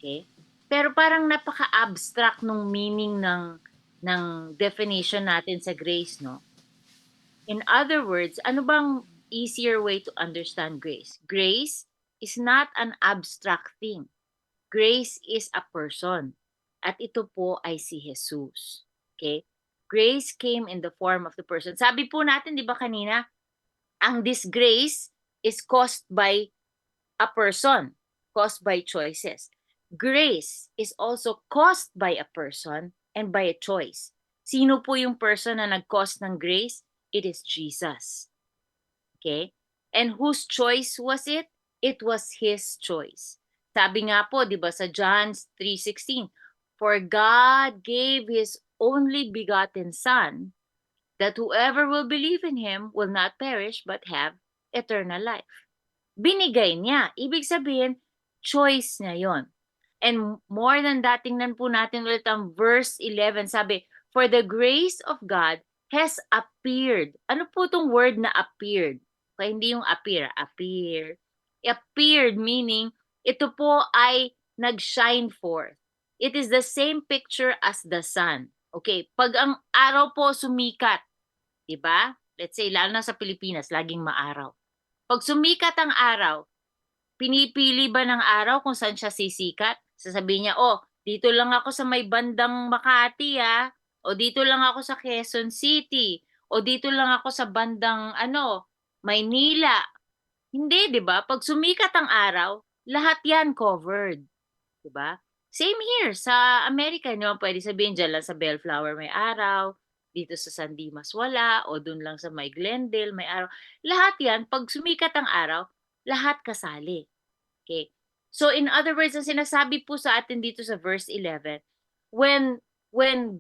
Okay? Pero parang napaka-abstract nung meaning ng definition natin sa grace, no? In other words, ano bang easier way to understand grace? Grace is not an abstract thing. Grace is a person. At ito po ay si Jesus. Okay? Grace came in the form of the person. Sabi po natin, di ba kanina, ang disgrace is caused by a person, caused by choices. Grace is also caused by a person and by a choice. Sino po yung person na nag-cause ng grace? It is Jesus. Okay? And whose choice was it? It was His choice. Sabi nga po, di ba, sa John 3:16, for God gave His only begotten Son, that whoever will believe in Him will not perish but have eternal life. Binigay niya. Ibig sabihin, choice niya yon. And more than that, tingnan po natin ulit ang verse 11. Sabi, for the grace of God has appeared. Ano po itong word na appeared? Kaya hindi yung appear. Appeared meaning, ito po ay nag-shine forth. It is the same picture as the sun. Okay, pag ang araw po sumikat, diba? Let's say, lalo na sa Pilipinas, laging maaraw. Pag sumikat ang araw, pinipili ba ng araw kung saan siya sisikat? Sasabihin niya, oh, dito lang ako sa may bandang Makati, o dito lang ako sa Quezon City, o dito lang ako sa bandang Maynila. Hindi, 'di ba? Pag sumikat ang araw, lahat 'yan covered, 'di ba? Same here sa Amerika, no, pwede sabihin diyan lang sa Bellflower may araw, dito sa San Dimas wala, o dun lang sa may Glendale may araw. Lahat 'yan pag sumikat ang araw, lahat kasali. Okay. So in other words, ang sinasabi po sa atin dito sa verse 11, when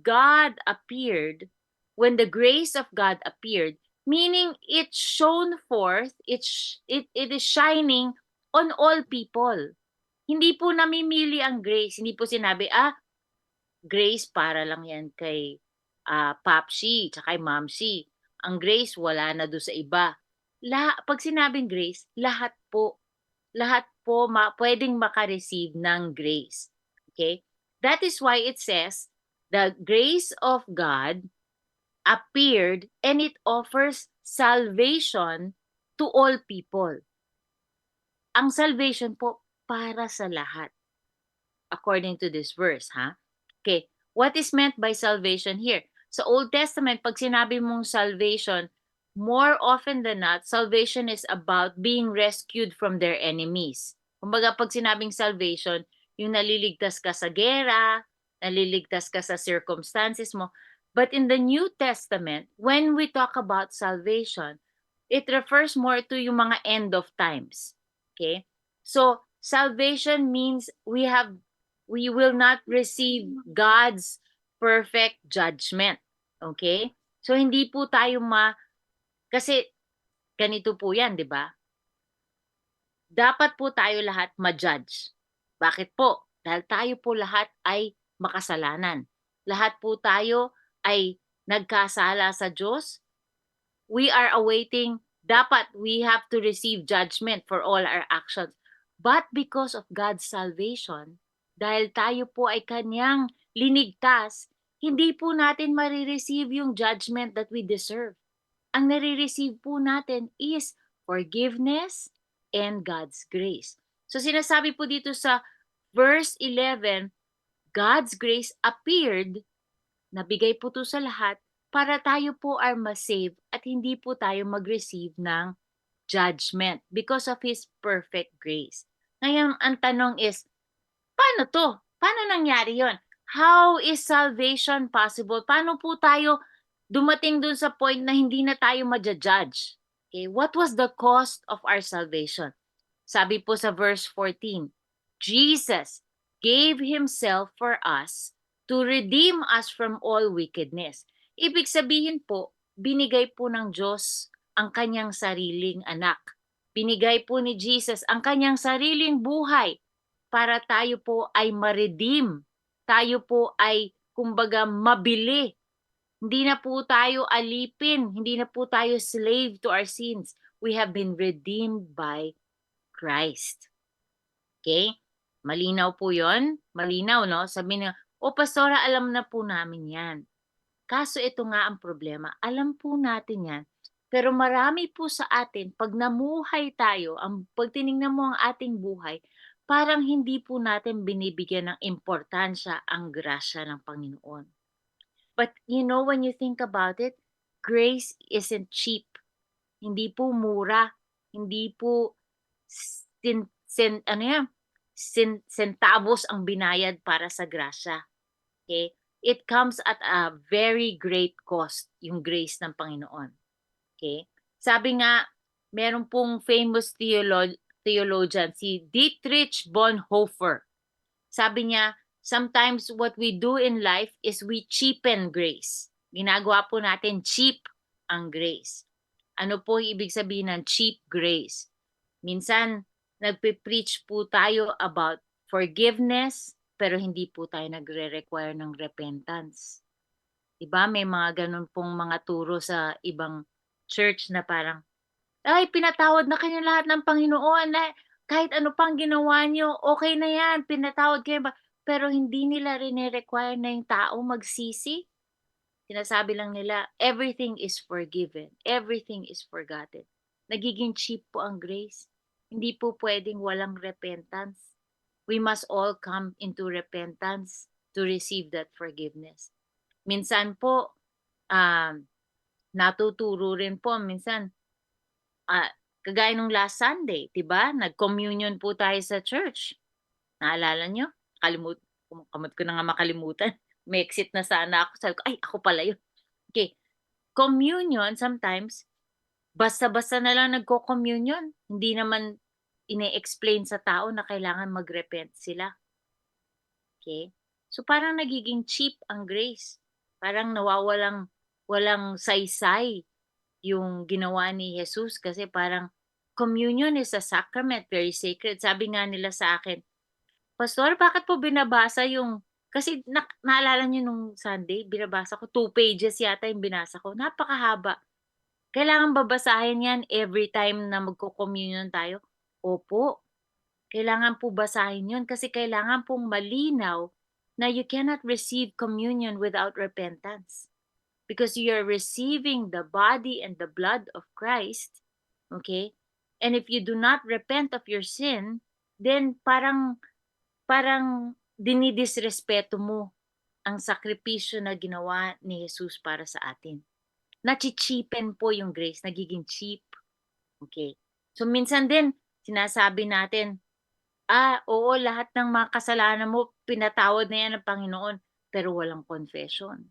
God appeared, when the grace of God appeared, meaning it shone forth, it is shining on all people. Hindi po namimili ang grace. Hindi po sinabi, grace para lang yan kay Popshi, tsaka kay Momshi. Ang grace wala na doon sa iba. Pag sinabing grace, lahat po pwedeng makareceive ng grace. Okay? That is why it says, the grace of God appeared and it offers salvation to all people. Ang salvation po para sa lahat. According to this verse, Okay, what is meant by salvation here? Sa Old Testament, pag sinabi mong salvation, more often than not, salvation is about being rescued from their enemies. Kumbaga, pag sinabing salvation, yung naliligtas ka sa gera, naliligtas ka sa circumstances mo. But in the New Testament, when we talk about salvation, it refers more to yung mga end of times. Okay? So, salvation means we will not receive God's perfect judgment. Okay? So, hindi po tayo kasi ganito po yan, di ba? Dapat po tayo lahat ma-judge. Bakit po? Dahil tayo po lahat ay makasalanan. Lahat po tayo ay nagkasala sa Diyos. We are awaiting, dapat we have to receive judgment for all our actions. But because of God's salvation, dahil tayo po ay Kanyang linigtas, hindi po natin marireceive yung judgment that we deserve. Ang nare-receive po natin is forgiveness and God's grace. So sinasabi po dito sa verse 11, God's grace appeared, nabigay po to sa lahat, para tayo po ay masave at hindi po tayo mag-receive ng judgment because of His perfect grace. Ngayon, ang tanong is, paano to? Paano nangyari yon? How is salvation possible? Paano po tayo dumating dun sa point na hindi na tayo ma-judge? Okay, what was the cost of our salvation? Sabi po sa verse 14, Jesus gave Himself for us to redeem us from all wickedness. Ibig sabihin po, binigay po ng Diyos ang Kanyang sariling anak. Binigay po ni Jesus ang Kanyang sariling buhay para tayo po ay ma-redeem. Tayo po ay, kumbaga, mabili. Hindi na po tayo alipin. Hindi na po tayo slave to our sins. We have been redeemed by Christ. Okay? Malinaw po yon? Malinaw, no? Sabi na, Pastora, alam na po namin yan. Kaso ito nga ang problema. Alam po natin yan. Pero marami po sa atin, pag namuhay tayo, pag tinignan mo ang ating buhay, parang hindi po natin binibigyan ng importansya ang grasya ng Panginoon. But you know, when you think about it, grace isn't cheap. Hindi po mura. Hindi po centavos ang binayad para sa grasya. Okay? It comes at a very great cost, yung grace ng Panginoon. Okay? Sabi nga, meron pong famous theologian, si Dietrich Bonhoeffer. Sabi niya, sometimes what we do in life is we cheapen grace. Ginagawa po natin cheap ang grace. Ano po ibig sabihin ng cheap grace? Minsan, nagpe-preach po tayo about forgiveness, pero hindi po tayo nagre-require ng repentance. Diba? May mga ganun pong mga turo sa ibang church na parang, ay, pinatawad na kayo lahat ng Panginoon. Kahit ano pang ginawa nyo, okay na yan, pinatawad kayo ba? Pero hindi nila rin-require na yung tao magsisi. Sinasabi lang nila, everything is forgiven. Everything is forgotten. Nagiging cheap po ang grace. Hindi po pwedeng walang repentance. we must all come into repentance to receive that forgiveness. Minsan po, natuturo rin po, minsan, kagaya nung last Sunday, 'di ba? Nag-communion po tayo sa church. Naalala nyo? Kamot ko na nga makalimutan. May exit na sana ako. Sabi ko, ay, ako pala yun. Okay. Communion, sometimes, basta-basta na lang nagko-communion. Hindi naman ine-explain sa tao na kailangan mag-repent sila. Okay? So, parang nagiging cheap ang grace. Parang walang saysay yung ginawa ni Jesus kasi parang communion is a sacrament, very sacred. Sabi nga nila sa akin, Pastor, bakit po binabasa yung, kasi naalala niyo nung Sunday, binabasa ko, 2 pages yata yung binasa ko. Napakahaba. Kailangan babasahin yan every time na magko-communion tayo? Opo. Kailangan po basahin yun kasi kailangan pong malinaw na you cannot receive communion without repentance. Because you are receiving the body and the blood of Christ, okay? And if you do not repent of your sin, then parang dinidisrespeto mo ang sakripisyo na ginawa ni Jesus para sa atin. Nachichipen po yung grace, nagiging cheap. Okay. So minsan din, sinasabi natin, oo, lahat ng mga kasalanan mo, pinatawad na yan ng Panginoon, pero walang confession.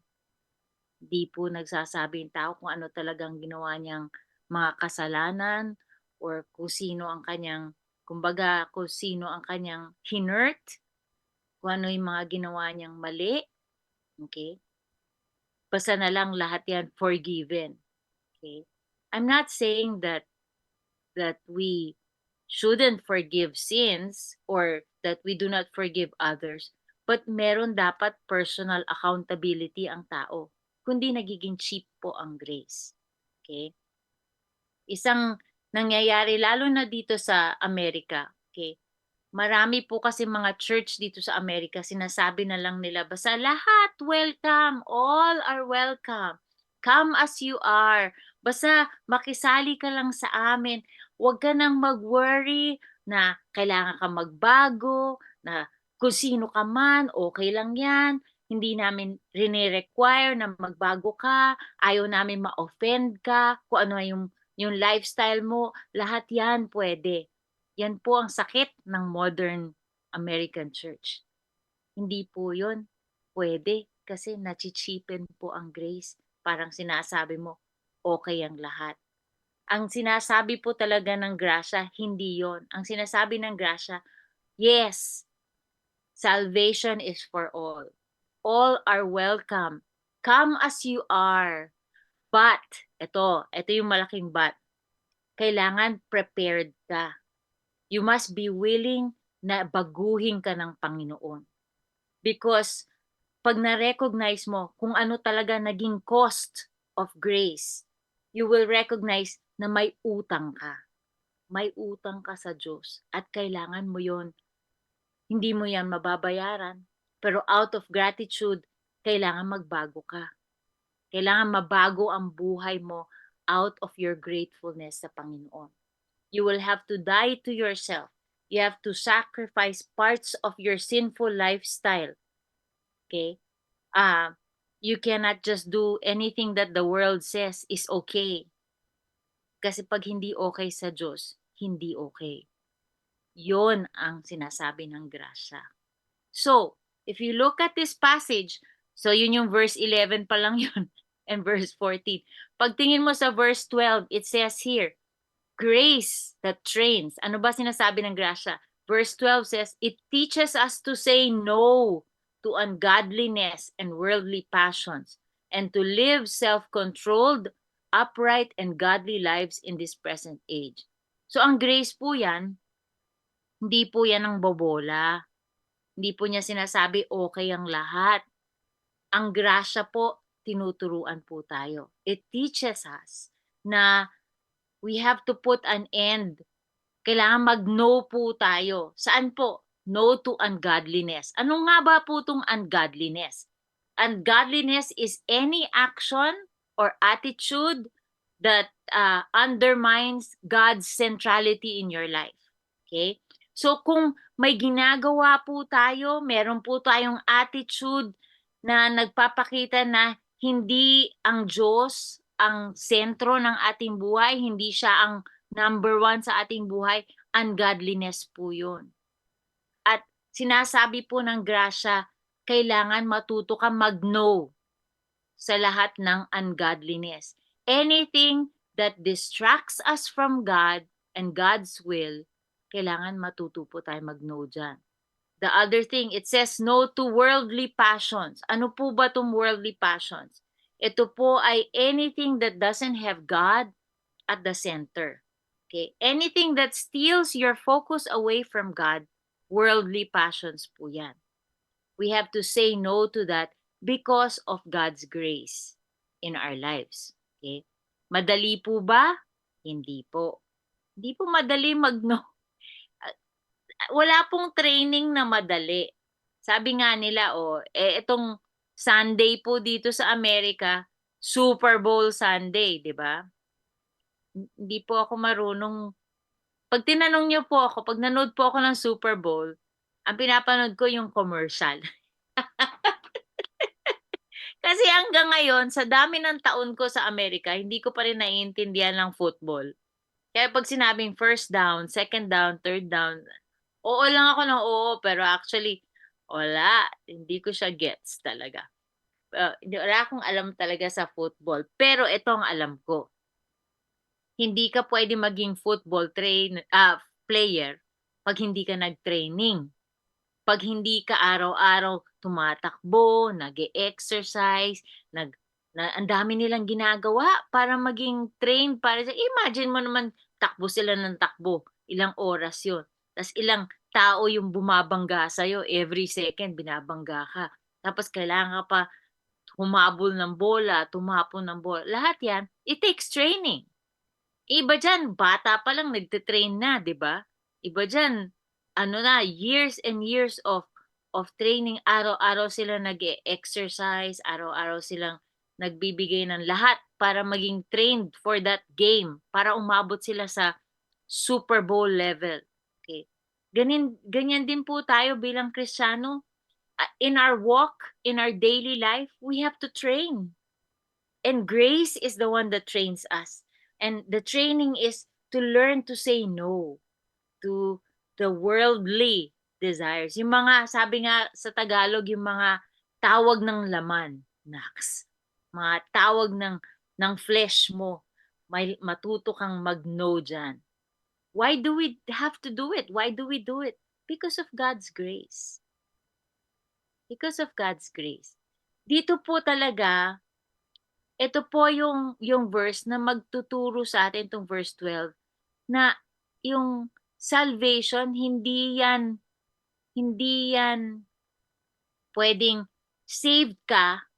Di po nagsasabi yung tao kung ano talagang ginawa niyang mga kasalanan or kung sino ang kanyang kumbaga, kung sino ang kanyang hinurt, kung ano yung mga ginawa niyang mali, okay? Basta na lang lahat yan forgiven, okay? I'm not saying that we shouldn't forgive sins or that we do not forgive others, but meron dapat personal accountability ang tao, kundi nagiging cheap po ang grace, okay? Isang nangyayari lalo na dito sa Amerika, okay? Marami po kasi mga church dito sa Amerika, sinasabi na lang nila, basta lahat welcome, all are welcome. Come as you are. Basta makisali ka lang sa amin. Huwag ka nang mag-worry na kailangan ka magbago, na kung sino ka man, okay lang yan. Hindi namin rine-require na magbago ka, ayaw namin ma-offend ka, kung ano yung lifestyle mo, lahat yan pwede. Yan po ang sakit ng modern American church. Hindi po yun pwede kasi nachichipen po ang grace. Parang sinasabi mo, okay ang lahat. Ang sinasabi po talaga ng grasya, hindi yon. Ang sinasabi ng grasya, yes, salvation is for all. All are welcome. Come as you are. But, ito yung malaking but. Kailangan prepared ka. You must be willing na baguhin ka ng Panginoon. Because pag na-recognize mo kung ano talaga naging cost of grace, you will recognize na may utang ka. May utang ka sa Diyos at kailangan mo yon. Hindi mo yan mababayaran. Pero out of gratitude, kailangan magbago ka. Kailangan mabago ang buhay mo out of your gratefulness sa Panginoon. You will have to die to yourself. You have to sacrifice parts of your sinful lifestyle. Okay? You cannot just do anything that the world says is okay. Kasi pag hindi okay sa Diyos, hindi okay. Yon ang sinasabi ng grasya. So, if you look at this passage, so yun yung verse 11 pa lang yun, and verse 14. Pagtingin mo sa verse 12, it says here, grace that trains. Ano ba sinasabi ng grasya? Verse 12 says, it teaches us to say no to ungodliness and worldly passions and to live self-controlled, upright, and godly lives in this present age. So ang grace po yan, hindi po yan ang bobola. Hindi po niya sinasabi okay ang lahat. Ang grasya po, tinuturuan po tayo. It teaches us na we have to put an end. Kailangan mag-no po tayo. Saan po? No to ungodliness. Ano nga ba po itong ungodliness? Ungodliness is any action or attitude that undermines God's centrality in your life. Okay? So kung may ginagawa po tayo, meron po tayong attitude na nagpapakita na hindi ang Diyos ang sentro ng ating buhay, hindi siya ang number one sa ating buhay, ungodliness po yun. At sinasabi po ng grasya, kailangan matuto ka mag-no sa lahat ng ungodliness. Anything that distracts us from God and God's will, kailangan matuto po tayo mag-no dyan. The other thing, it says no to worldly passions. Ano po ba itong worldly passions? Ito po ay anything that doesn't have God at the center. Okay? Anything that steals your focus away from God, worldly passions po yan. We have to say no to that because of God's grace in our lives. Okay? Madali po ba? Hindi po. Hindi po madali mag-no. Wala pong training na madali. Sabi nga nila, itong Sunday po dito sa Amerika, Super Bowl Sunday, di ba? Hindi po ako marunong. Pag tinanong niyo po ako, pag nanood po ako ng Super Bowl, ang pinapanood ko yung commercial. Kasi hanggang ngayon, sa dami ng taon ko sa Amerika, hindi ko pa rin naiintindihan ng football. Kaya pag sinabing first down, second down, third down, oo lang ako ng oo, pero actually, wala. Hindi ko siya gets talaga. Wala akong alam talaga sa football. Pero ito ang alam ko. Hindi ka pwede maging football player pag hindi ka nag-training. Pag hindi ka araw-araw tumatakbo, nag-e-exercise, ang dami nilang ginagawa para maging trained. Imagine mo naman, takbo sila ng takbo. Ilang oras yun. Tapos ilang tao yung bumabangga sa'yo. Every second, binabangga ka. Tapos kailangan ka pa humabol ng bola, tumapon ng bola. Lahat yan, it takes training. Iba dyan, bata pa lang nagtitrain na, di ba? Iba dyan, years and years of training. Araw-araw sila nag-exercise, araw-araw silang nagbibigay ng lahat para maging trained for that game, para umabot sila sa Super Bowl level. Okay. Ganyan din po tayo bilang Kristiyano. In our walk, in our daily life, we have to train. And grace is the one that trains us. And the training is to learn to say no to the worldly desires. Yung mga, sabi nga sa Tagalog, yung mga tawag ng laman, naks. Mga tawag ng flesh mo, may matuto kang mag-no dyan. Why do we have to do it? Why do we do it? Because of God's grace. Because of God's grace. Dito po talaga, ito po yung verse na magtuturo sa atin, itong verse 12, na yung salvation, hindi yan pwedeng saved ka,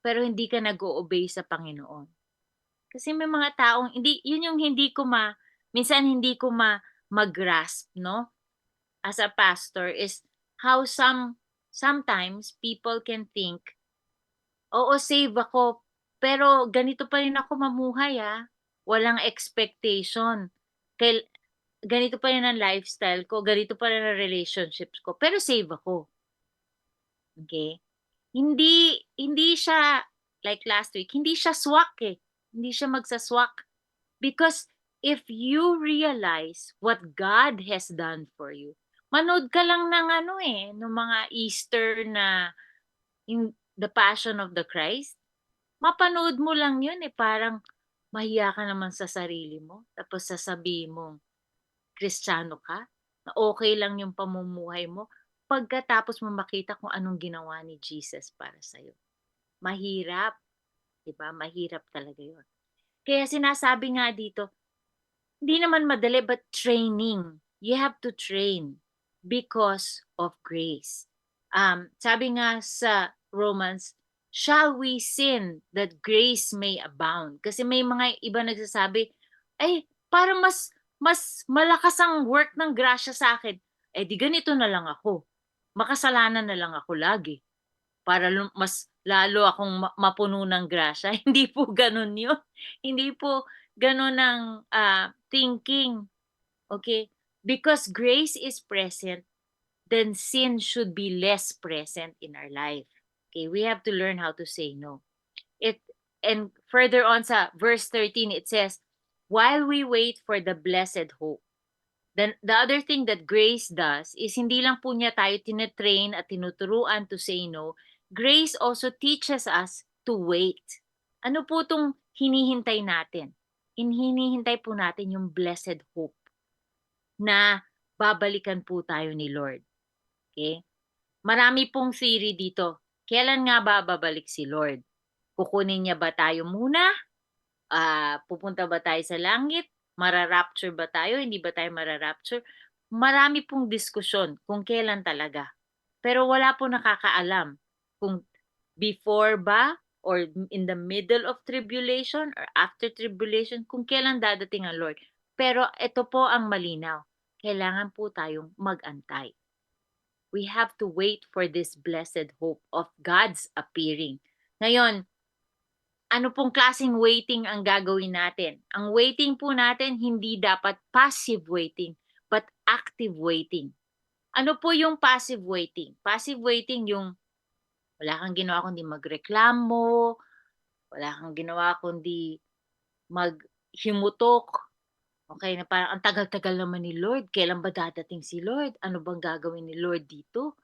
pero hindi ka nag-o-obey sa Panginoon. Kasi may mga taong, yun yung minsan hindi ko mag-grasp, no? As a pastor, is how sometimes people can think, oo, save ako, pero ganito pa rin ako mamuhay, walang expectation. Ganito pa rin ang lifestyle ko, ganito pa rin ang relationships ko, pero save ako. Okay? Hindi siya, like last week, hindi siya swak eh. Hindi siya magsaswak. Because if you realize what God has done for you, manood ka lang ng ng mga Easter na The Passion of the Christ. Mapanood mo lang yun parang mahiya ka naman sa sarili mo. Tapos sasabihin mo, Kristiyano ka, na okay lang yung pamumuhay mo, pagkatapos mo makita kung anong ginawa ni Jesus para sa'yo. Mahirap. Diba? Mahirap talaga yun. Kaya sinasabi nga dito, hindi naman madali, but training. You have to train because of grace. Sabi nga sa Romans, shall we sin that grace may abound? Kasi may mga iba nagsasabi, parang mas malakas ang work ng grasya sa akin. Di ganito na lang ako. Makasalanan na lang ako lagi. Para mas lalo akong mapuno ng grasya. Hindi po ganun yun. Hindi po ganun ang thinking. Okay? Because grace is present, then sin should be less present in our life. Okay, we have to learn how to say no. And further on sa verse 13, it says, while we wait for the blessed hope. Then the other thing that grace does is hindi lang po niya tayo tinetrain at tinuturuan to say no. Grace also teaches us to wait. Ano po itong hinihintay natin? Hinihintay po natin yung blessed hope na babalikan po tayo ni Lord. Okay? Marami pong theory dito. Kailan nga ba babalik si Lord? Kukunin niya ba tayo muna? Pupunta ba tayo sa langit? Mararapture ba tayo? Hindi ba tayo mararapture? Marami pong diskusyon kung kailan talaga. Pero wala po nakakaalam kung before ba or in the middle of tribulation or after tribulation, kung kailan dadating ang Lord. Pero ito po ang malinaw. Kailangan po tayong mag-antay. We have to wait for this blessed hope of God's appearing. Ngayon, ano pong klaseng waiting ang gagawin natin? Ang waiting po natin, hindi dapat passive waiting, but active waiting. Ano po yung passive waiting? Passive waiting yung wala kang ginawa kundi magreklamo, wala kang ginawa kundi maghimutok. Okay, na parang ang tagal-tagal naman ni Lord. Kailan ba dadating si Lord? Ano bang gagawin ni Lord dito?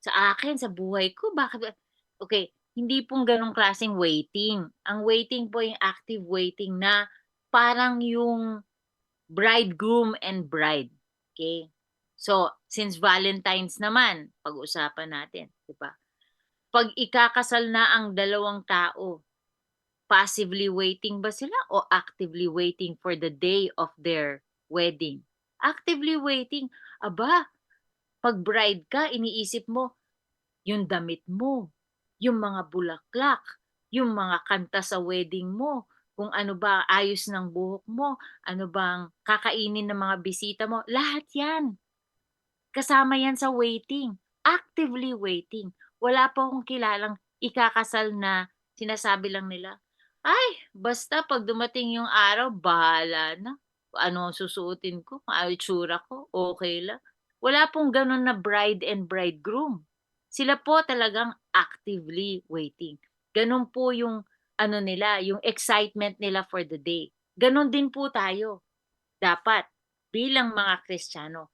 Sa akin, sa buhay ko, bakit? Okay, hindi pong ganong klaseng waiting. Ang waiting po yung active waiting na parang yung bridegroom and bride. Okay? So, since Valentine's naman, pag-uusapan natin, di ba? Pag ikakasal na ang dalawang tao, passively waiting ba sila o actively waiting for the day of their wedding? Actively waiting. Aba, pag bride ka, iniisip mo, yung damit mo, yung mga bulaklak, yung mga kanta sa wedding mo, kung ano ba ayos ng buhok mo, ano bang kakainin ng mga bisita mo, lahat yan. Kasama yan sa waiting. Actively waiting. Wala pa akong kilalang ikakasal na sinasabi lang nila, ay, basta pag dumating yung araw, bahala na. Ano ang susuotin ko, ano itsura ko, okay lang. Wala pong ganun na bride and bridegroom. Sila po talagang actively waiting. Ganun po yung ano nila, yung excitement nila for the day. Ganun din po tayo. Dapat bilang mga Kristiyano.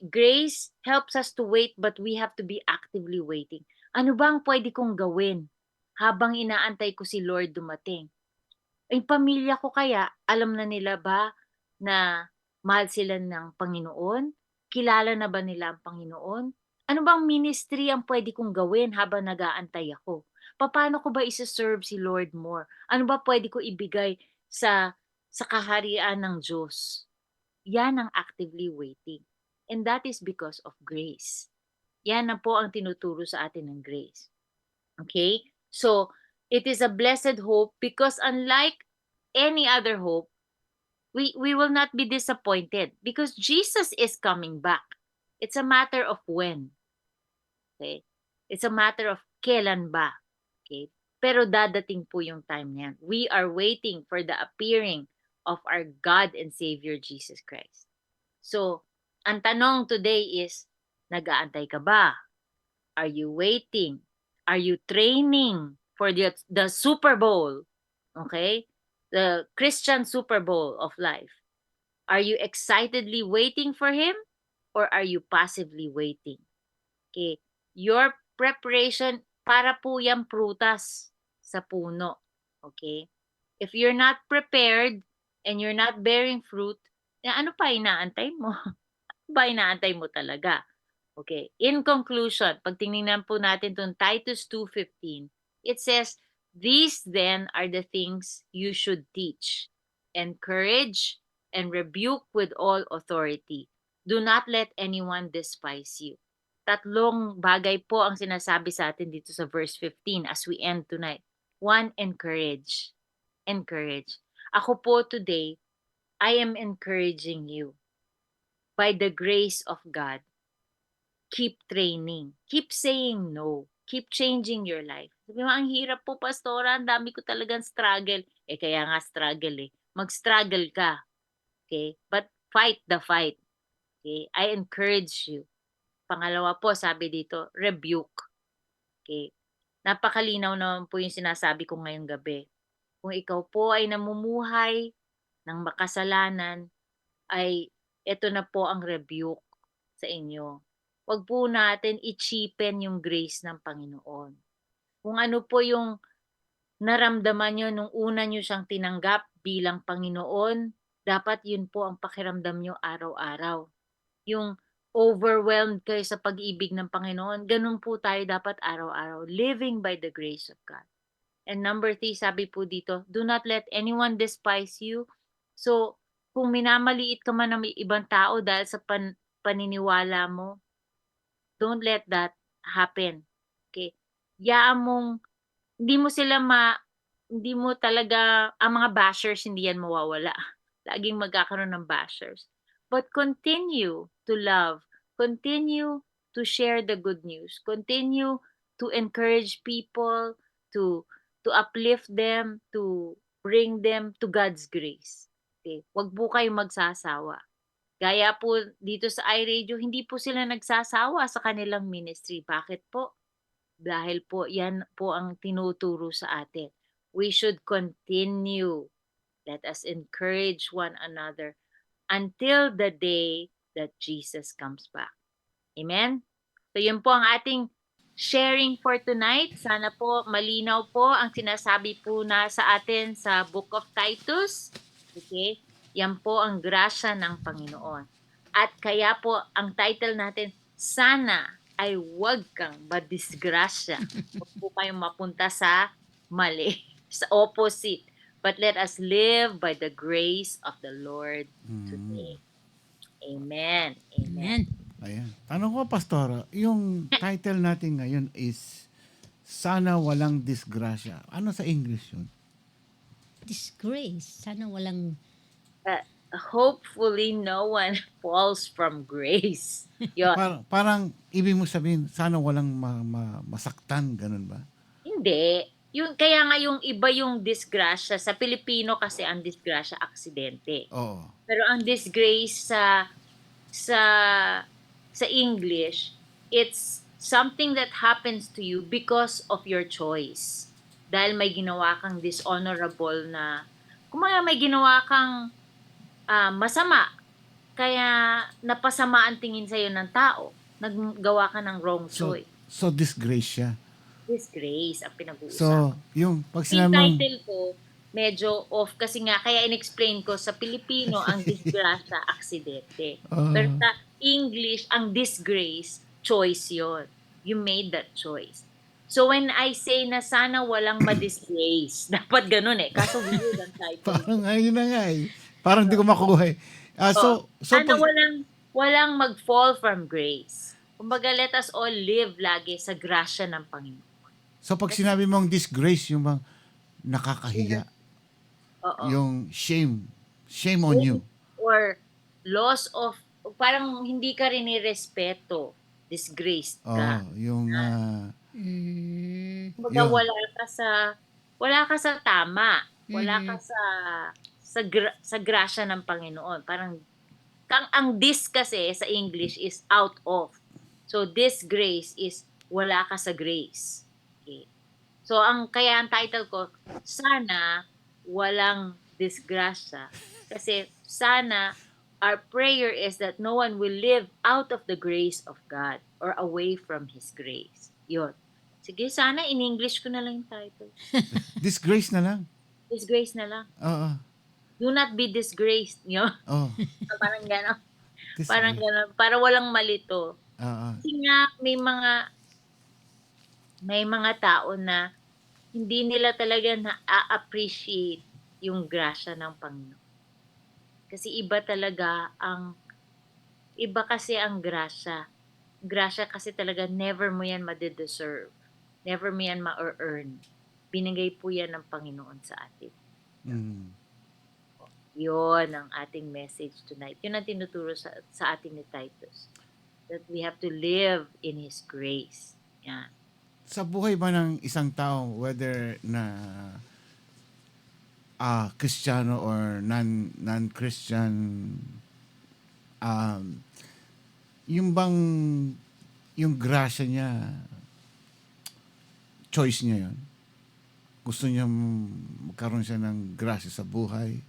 Grace helps us to wait, but we have to be actively waiting. Ano ba ang pwede kong gawin habang inaantay ko si Lord dumating? Ang pamilya ko kaya, alam na nila ba na mahal sila ng Panginoon? Kilala na ba nila ang Panginoon? Ano bang ministry ang pwede kong gawin habang nag-aantay ako? Paano ko ba isa-serve si Lord more? Ano ba pwede ko ibigay sa kaharian ng Diyos? Yan ang actively waiting. And that is because of grace. Yan na po ang tinuturo sa atin ng grace. Okay? So, it is a blessed hope because unlike any other hope, we will not be disappointed because Jesus is coming back. It's a matter of when. Okay? It's a matter of kailan ba. Okay? Pero dadating po yung time niyan. We are waiting for the appearing of our God and Savior Jesus Christ. So, ang tanong today is, nag-aantay ka ba? Are you waiting? Are you training for the Super Bowl? Okay? The Christian Super Bowl of life. Are you excitedly waiting for Him? Or are you passively waiting? Okay? Your preparation, para po yung prutas sa puno. Okay? If you're not prepared and you're not bearing fruit, ano pa inaantay mo? Ano ba inaantay mo talaga? Okay. In conclusion, pag tinignan po natin itong Titus 2:15, it says, these then are the things you should teach, encourage, and rebuke with all authority. Do not let anyone despise you. Tatlong bagay po ang sinasabi sa atin dito sa verse 15 as we end tonight. One, encourage. Encourage. Ako po today, I am encouraging you. By the grace of God, keep training. Keep saying no. Keep changing your life. Sabi mo, ang hirap po, Pastora. Ang dami ko talagang struggle. Kaya nga struggle eh. Mag-struggle ka. Okay? But fight the fight. Okay? I encourage you. Pangalawa po, sabi dito, rebuke. Okay? Napakalinaw naman po yung sinasabi ko ngayong gabi. Kung ikaw po ay namumuhay ng makasalanan, ay ito na po ang rebuke sa inyo. Huwag po natin i-cheapen yung grace ng Panginoon. Kung ano po yung naramdaman nyo nung una nyo siyang tinanggap bilang Panginoon, dapat yun po ang pakiramdam nyo araw-araw. Yung overwhelmed kayo sa pag-ibig ng Panginoon, ganun po tayo dapat araw-araw, living by the grace of God. And number 3, sabi po dito, do not let anyone despise you. So, kung minamaliit ka man ng ibang tao dahil sa paniniwala mo, don't let that happen. Okay? Yaan mong, hindi mo talaga, ang mga bashers, hindi yan mawawala. Laging magkakaroon ng bashers. But continue to love. Continue to share the good news. Continue to encourage people, to uplift them, to bring them to God's grace. Okay? Huwag po kayong magsasawa. Gaya po dito sa iRadio, hindi po sila nagsasawa sa kanilang ministry. Bakit po? Dahil po yan po ang tinuturo sa atin. We should continue. Let us encourage one another until the day that Jesus comes back. Amen? So yun po ang ating sharing for tonight. Sana po malinaw po ang sinasabi po na sa atin sa Book of Titus. Okay? Yan po ang grasya ng Panginoon. At kaya po ang title natin, sana ay huwag kang madisgrasya. Huwag po kayong mapunta sa mali, sa opposite. But let us live by the grace of the Lord today. Amen. Amen. Ayan. Tanong ko, Pastora, yung title natin ngayon is Sana Walang Disgrasya. Ano sa English yun? Disgrace. Sana walang... Hopefully no one falls from grace. Yun. Parang ibig mo sabihin, sana walang masaktan, ganun ba? Hindi. Kaya nga yung iba yung disgrasya. Sa Pilipino kasi ang disgrasya, aksidente. Oo. Pero ang disgrace sa English, it's something that happens to you because of your choice. Dahil may ginawa kang dishonorable na, kumbaga may ginawa kang masama, kaya napasama ang tingin sa'yo ng tao. Naggawa ka ng wrong choice. So disgrace siya. Disgrace ang pinag-uusapan. So, yung pag Yung sinabi title ko, medyo off kasi nga, kaya in-explain ko sa Pilipino ang disgrasya, aksidente. Pero sa English, ang disgrace, choice yon. You made that choice. So when I say na sana walang ma-disgrace, dapat ganun eh. Kaso weird ang title. parang ayun na nga eh. Parang di ko makuha eh. Sana walang mag-fall from grace. Kumbaga, let us all live lagi sa grasya ng Panginoon. So pag sinabi mong disgrace, yung bang nakakahiya. Oo. Yung shame. Shame on you. Or loss of, parang hindi ka rin irespeto. Disgraced ka. Yung... Kumbaga, wala ka sa tama. Wala ka sa grasya ng Panginoon. Parang, ang dis kasi sa English is out of. So, disgrace is wala ka sa grace. Okay. So, kaya ang title ko, sana walang disgrasya. Kasi sana, our prayer is that no one will live out of the grace of God or away from His grace. Yun. Sige, sana in English ko na lang yung title. Disgrace na lang. Disgrace na lang. Oo. Do not be disgraced. Yun. Oh. Parang gano'n. Parang gano'n. Para walang malito. Kasi nga, may mga tao na hindi nila talaga na-appreciate yung grasya ng Panginoon. Kasi iba kasi ang grasya. Grasya kasi talaga never mo yan ma-deserve. Never mo yan ma-earn. Binigay po yan ng Panginoon sa atin. Yun ang ating message tonight. Yun ang tinuturo sa atin ni Titus. That we have to live in His grace. Yan. Sa buhay ba ng isang tao, whether na Kristiyano or non-Christian yung bang, yung grasya niya, choice niya yun? Gusto niya magkaroon siya ng grasya sa buhay?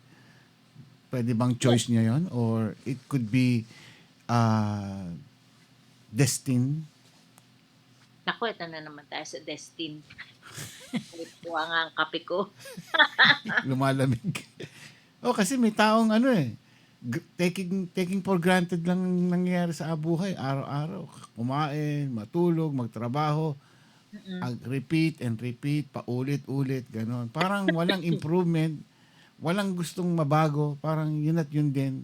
Pwede bang choice niya yun? Or it could be destined? Naku, ito na naman tayo sa destin. Kuha nga ang kape ko. Lumalamig. Kasi may taong taking for granted lang nangyayari sa buhay. Araw-araw. Kumain, matulog, magtrabaho. Repeat and repeat, paulit-ulit, gano'n. Parang walang improvement, walang gustong mabago, parang yun at yun din.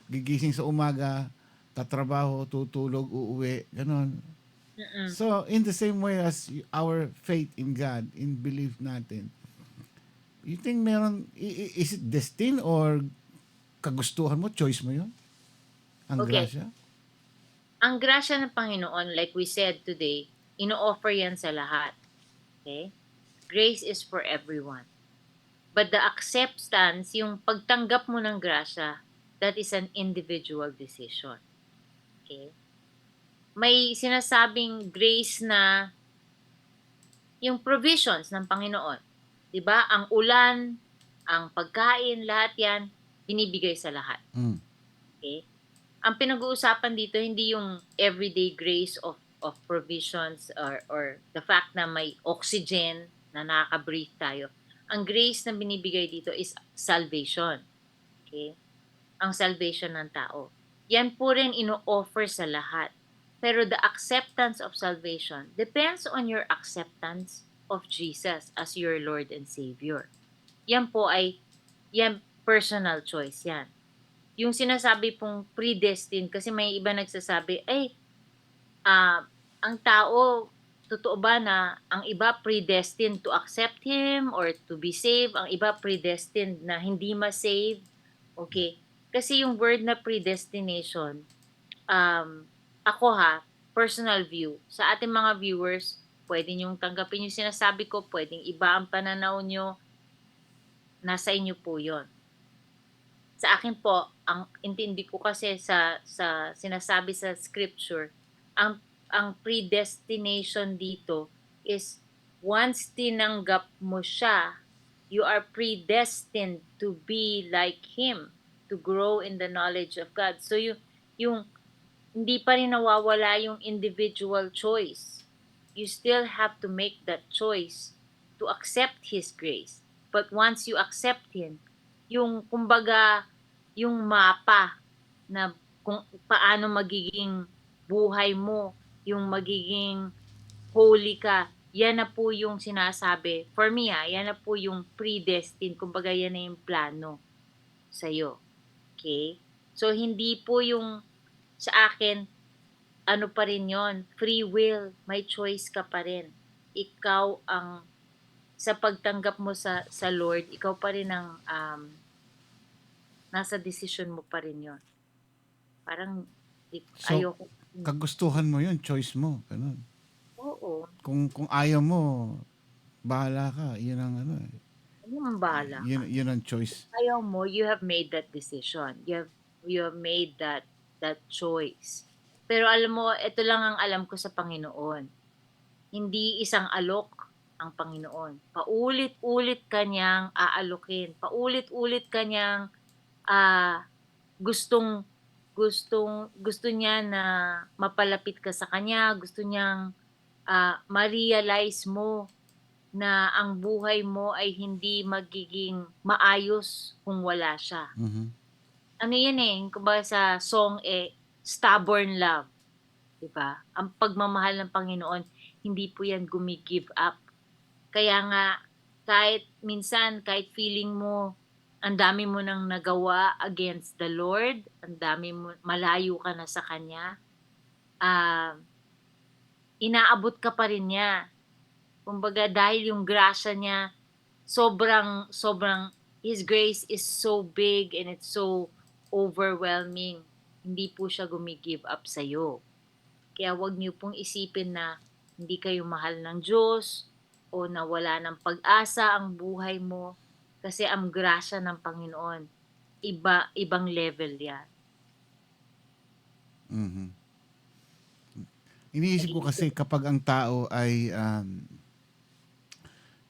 Gigising sa umaga, tatrabaho, tutulog, uuwi, gano'n. So, in the same way as our faith in God, in belief natin, you think meron, is it destined or kagustuhan mo, choice mo yun? Ang grasya? Ang grasya ng Panginoon, like we said today, ino-offer yan sa lahat. Okay? Grace is for everyone. But the acceptance, yung pagtanggap mo ng grasya, that is an individual decision. Okay? May sinasabing grace na yung provisions ng Panginoon. 'Di ba? Ang ulan, ang pagkain, lahat yan, binibigay sa lahat. Okay? Ang pinag-uusapan dito, hindi yung everyday grace of provisions or the fact na may oxygen na nakaka-breathe tayo. Ang grace na binibigay dito is salvation. Okay? Ang salvation ng tao. Yan po rin ino-offer sa lahat. Pero the acceptance of salvation depends on your acceptance of Jesus as your Lord and Savior. Yan po ay, yan personal choice yan. Yung sinasabi pong predestined, kasi may iba nagsasabi, ang tao, totoo ba na ang iba predestined to accept Him or to be saved, ang iba predestined na hindi ma-save? Okay. Kasi yung word na predestination, ako personal view, sa ating mga viewers, pwede niyong tanggapin yung sinasabi ko, pwedeng iba ang pananaw niyo, nasa inyo po yon. Sa akin po, ang intindi ko kasi sa sinasabi sa scripture, ang predestination dito is once tinanggap mo siya, you are predestined to be like Him, to grow in the knowledge of God. So yung hindi pa rin nawawala yung individual choice. You still have to make that choice to accept His grace. But once you accept Him, yung kumbaga, yung mapa na kung paano magiging buhay mo, yung magiging holy ka, yan na po yung sinasabi. For me, yan na po yung predestined. Kumbaga, yan na yung plano sa'yo. Okay? So, hindi po yung sa akin, ano pa rin yon, free will, may choice ka pa rin. Ikaw ang, sa pagtanggap mo sa Lord, ikaw pa rin ang, nasa decision mo pa rin yon. Parang, so, ayoko. Kagustuhan mo yun, choice mo, ganun. Oo. Kung ayaw mo, bahala ka, yun ang ano eh. Ano ang bahala ka? Yun ang choice. Ayaw mo, you have made that decision. You have made that choice. Pero alam mo, ito lang ang alam ko sa Panginoon. Hindi isang alok ang Panginoon. Paulit-ulit kanyang aalokin. Paulit-ulit kanyang gusto niya na mapalapit ka sa kanya. Gusto niyang ma-realize mo na ang buhay mo ay hindi magiging maayos kung wala siya. Mm-hmm. Ano yan kumbaga sa song stubborn love. Diba? Ang pagmamahal ng Panginoon, hindi po yan gumi-give up. Kaya nga, kahit minsan, kahit feeling mo, ang dami mo nang nagawa against the Lord, ang dami mo, malayo ka na sa Kanya, inaabot ka pa rin niya. Kumbaga, dahil yung grasya niya, sobrang, His grace is so big and it's so overwhelming. Hindi po siya gumi-give up sa'yo. Kaya wag niyo pong isipin na hindi kayo mahal ng Diyos o na wala ng pag-asa ang buhay mo kasi ang grasya ng Panginoon, ibang level yan. Mhm. Iniisip ko kasi kapag ang tao ay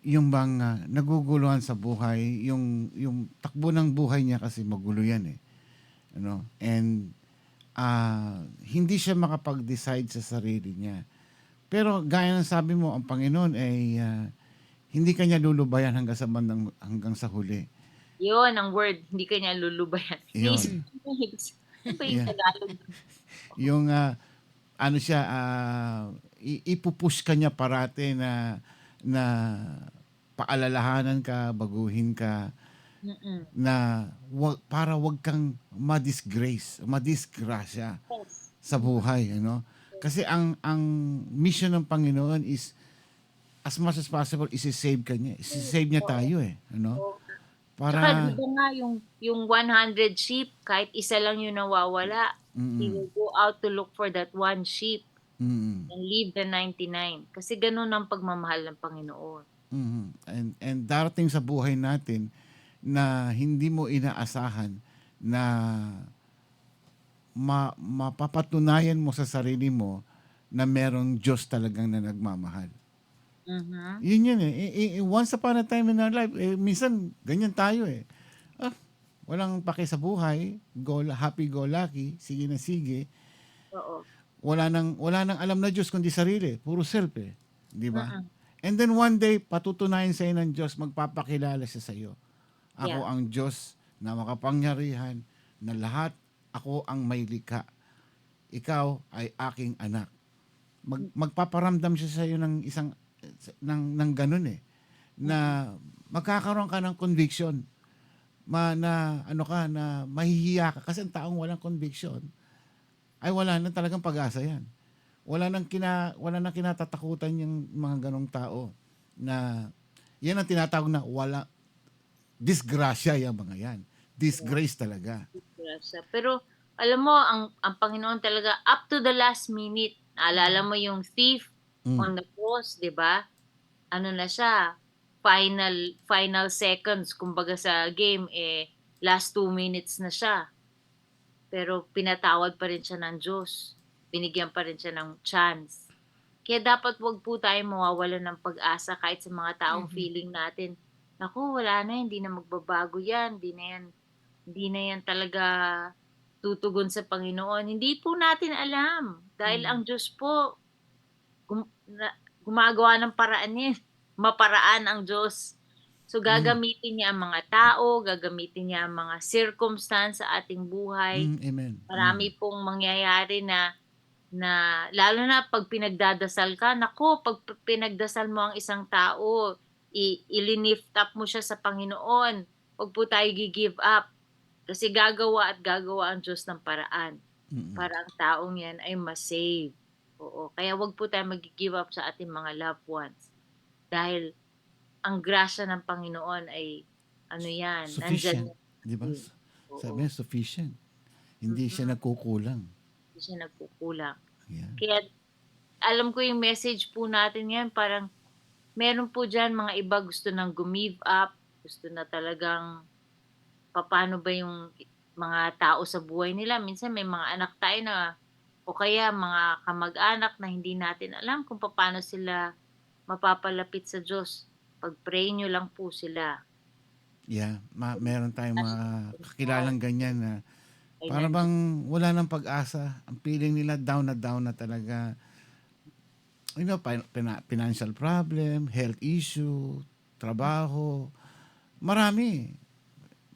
yung bang naguguluhan sa buhay, yung takbo ng buhay niya kasi magulo yan eh. Ano? And hindi siya makapag-decide sa sarili niya. Pero gaya ng sabi mo, ang Panginoon ay hindi kanya lulubayan hanggang sa huli. Yun, ang word. Hindi kanya lulubayan. Yun. Ano ba yung Yeah. Tagalog? Yung ano siya, ipupush ka niya parate na paalalahanan ka, baguhin ka, Mm-mm. na para wag kang madisgrasya Yes. sa buhay, ano? Kasi ang mission ng Panginoon is as much as possible isi-save ka niya. Isi-save niya tayo eh, ano? Tsaka Para diba nga yung 100 sheep, kahit isa lang yung nawawala, he will go out to look for that one sheep mm, and leave the 99. Kasi ganun ang pagmamahal ng Panginoon. and darating sa buhay natin na hindi mo inaasahan na mapapatunayan mo sa sarili mo na merong Diyos talagang na nagmamahal. Mhm. Yun yun eh. Once upon a time in our life, minsan ganyan tayo eh. Walang pake sa buhay, happy go lucky, sige na sige. Oo. Wala nang alam na Diyos kundi sarili, puro self eh, 'di ba? And then one day patutunayan sa ng Diyos, magpapakilala siya sa iyo. Ako Yeah. ang Diyos na makapangyarihan na lahat, ako ang may likha. Ikaw ay aking anak. Magpaparamdam siya sa iyo ng isang ng ganun eh, na magkakaroon ka ng conviction, na mahihiya ka kasi ang taong walang conviction ay wala nang talagang pag-asa yan. Wala nang kinatatakutan yung mga ganong tao na yan ang tinatawag na disgrasya yung mga yan. Disgrace talaga. Grasya. Pero alam mo, ang Panginoon talaga up to the last minute. Naalala mo yung thief on the cross, 'di ba? Ano na siya? Final seconds kumbaga sa game last 2 minutes na siya. Pero pinatawad pa rin siya ng Diyos. Binigyan pa rin siya ng chance. Kaya dapat wag po tayo mawawalan ng pag-asa kahit sa mga taong feeling natin, naku, wala na, hindi na magbabago yan, hindi na yan talaga tutugon sa Panginoon. Hindi po natin alam. Dahil ang Diyos po, gumagawa ng paraan yan. Maparaan ang Diyos. So gagamitin niya ang mga tao, gagamitin niya ang mga circumstance sa ating buhay. Amen. Marami pong mangyayari na lalo na pag pinagdadasal ka, naku, pag pinagdasal mo ang isang tao, ilinift up mo siya sa Panginoon. Huwag po tayo give up. Kasi gagawa ang Diyos ng paraan para ang taong yan ay masave. Oo. Kaya huwag po tayo mag-give up sa ating mga loved ones. Dahil ang grasya ng Panginoon ay yan, Sufficient. nandyan. Di ba? Sabi niya, sufficient. Hindi siya nagkukulang. Hindi siya nagkukulang. Yeah. Kaya alam ko yung message po natin yan, parang meron po dyan mga iba gusto nang gumive up, gusto na talagang paano ba yung mga tao sa buhay nila. Minsan may mga anak tayo na o kaya mga kamag-anak na hindi natin alam kung paano sila mapapalapit sa Diyos. Pag-pray nyo lang po sila. Yeah, meron tayong mga kakilalang ganyan na para bang wala nang pag-asa. Ang feeling nila down na talaga. Financial problem, health issue, trabaho, marami.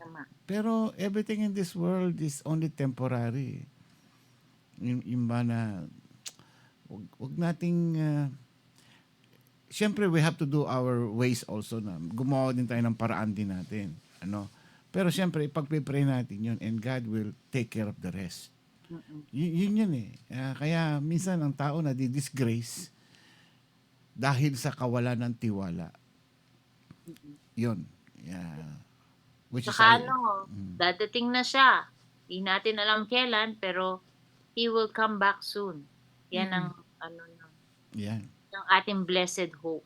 Tama. Pero everything in this world is only temporary. Yung ba na wag nating siyempre we have to do our ways also na gumawa din tayo ng paraan din natin. Pero siyempre pagpe-pray natin yun and God will take care of the rest. Yun eh. Kaya minsan ang tao na di-disgrace dahil sa kawalan ng tiwala. Yun. Yeah. Which Saka is dadating na siya. Hindi natin alam kailan, pero He will come back soon. Yan ang yan. ng ating blessed hope.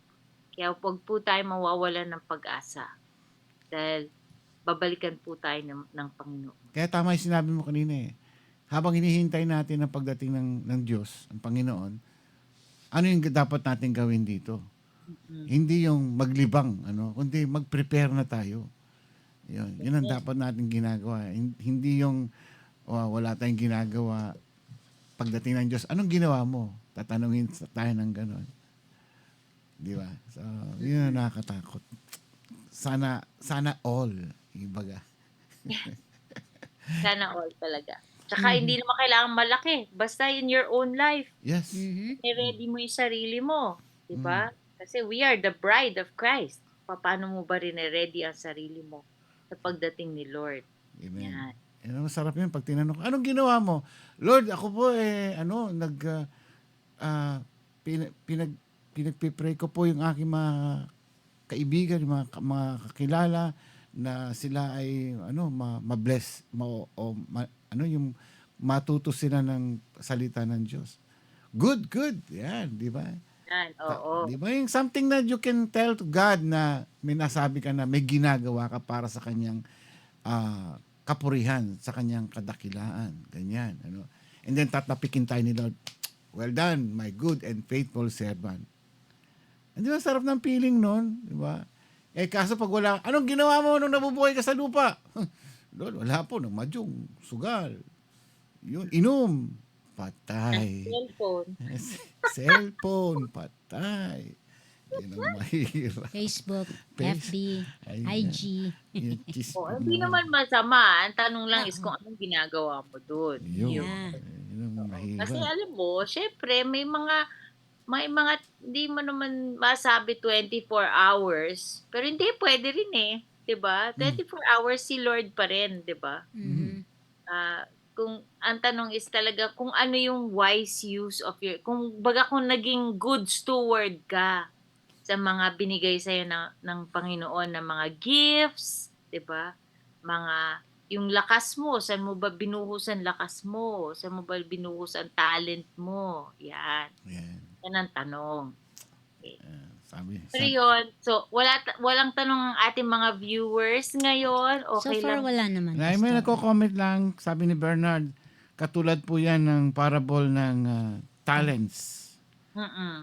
Kaya huwag po tayo mawawalan ng pag-asa. Dahil babalikan po tayo ng Panginoon. Kaya tama yung sinabi mo kanina eh. habang hinihintay natin ang pagdating ng Diyos, ang Panginoon, ano yung dapat natin gawin dito? Hindi yung maglibang, kundi mag-prepare na tayo. Yun ang dapat natin ginagawa. Hindi yung wala tayong ginagawa pagdating ng Diyos. Anong ginawa mo? Tatanungin tayo ng gano'n. Di ba? So, yun ang nakakatakot. Sana all, ibaga. Sana all talaga. Tsaka hindi naman kailangan malaki. Basta in your own life. Yes. I-ready mo yung sarili mo. Diba? Kasi we are the bride of Christ. Paano mo ba rin i-ready ang sarili mo sa pagdating ni Lord? Amen. Yan. Masarap yun pag tinanong, anong ginawa mo? Lord, ako po pinagpipray ko po yung aking mga kaibigan, mga kakilala na sila ay ma-bless yung matuto sila ng salita ng Diyos. Good. Yan, di ba? Yan, oo. Di ba yung something that you can tell to God na may nasabi ka na may ginagawa ka para sa kanyang kapurihan, sa kanyang kadakilaan. Ganyan. And then tatapikin tayo ni Lord. Well done, my good and faithful servant. Hindi ba sarap ng feeling nun? Di ba? Kaso pag wala, anong ginawa mo nung nabubuhay ka sa lupa? Lord, wala po, nang madyong, sugal. Yun, inom, patay. Cellphone, patay. Yun ang mahirap. Facebook, FB, IG. Hindi naman masama. Ang tanong lang is kung anong ginagawa mo doon. Yun ang mahirap. Kasi alam mo, syempre, may mga hindi mo naman masabi 24 hours, pero hindi pwede rin eh, 'di ba? 24 hours si Lord pa rin, 'di ba? Kung ang tanong is talaga kung ano yung wise use of kung naging good steward ka sa mga binigay sa iyo ng Panginoon na mga gifts, 'di ba? Yung lakas mo, saan mo ba binuhusan lakas mo? Saan mo ba binuhusan talent mo? Yan. Yan ang tanong. Okay. Pero yun, so walang tanong ang ating mga viewers ngayon. Okay so far, lang. wala naman. May nagko-comment lang, sabi ni Bernard, katulad po yan ng parable ng talents.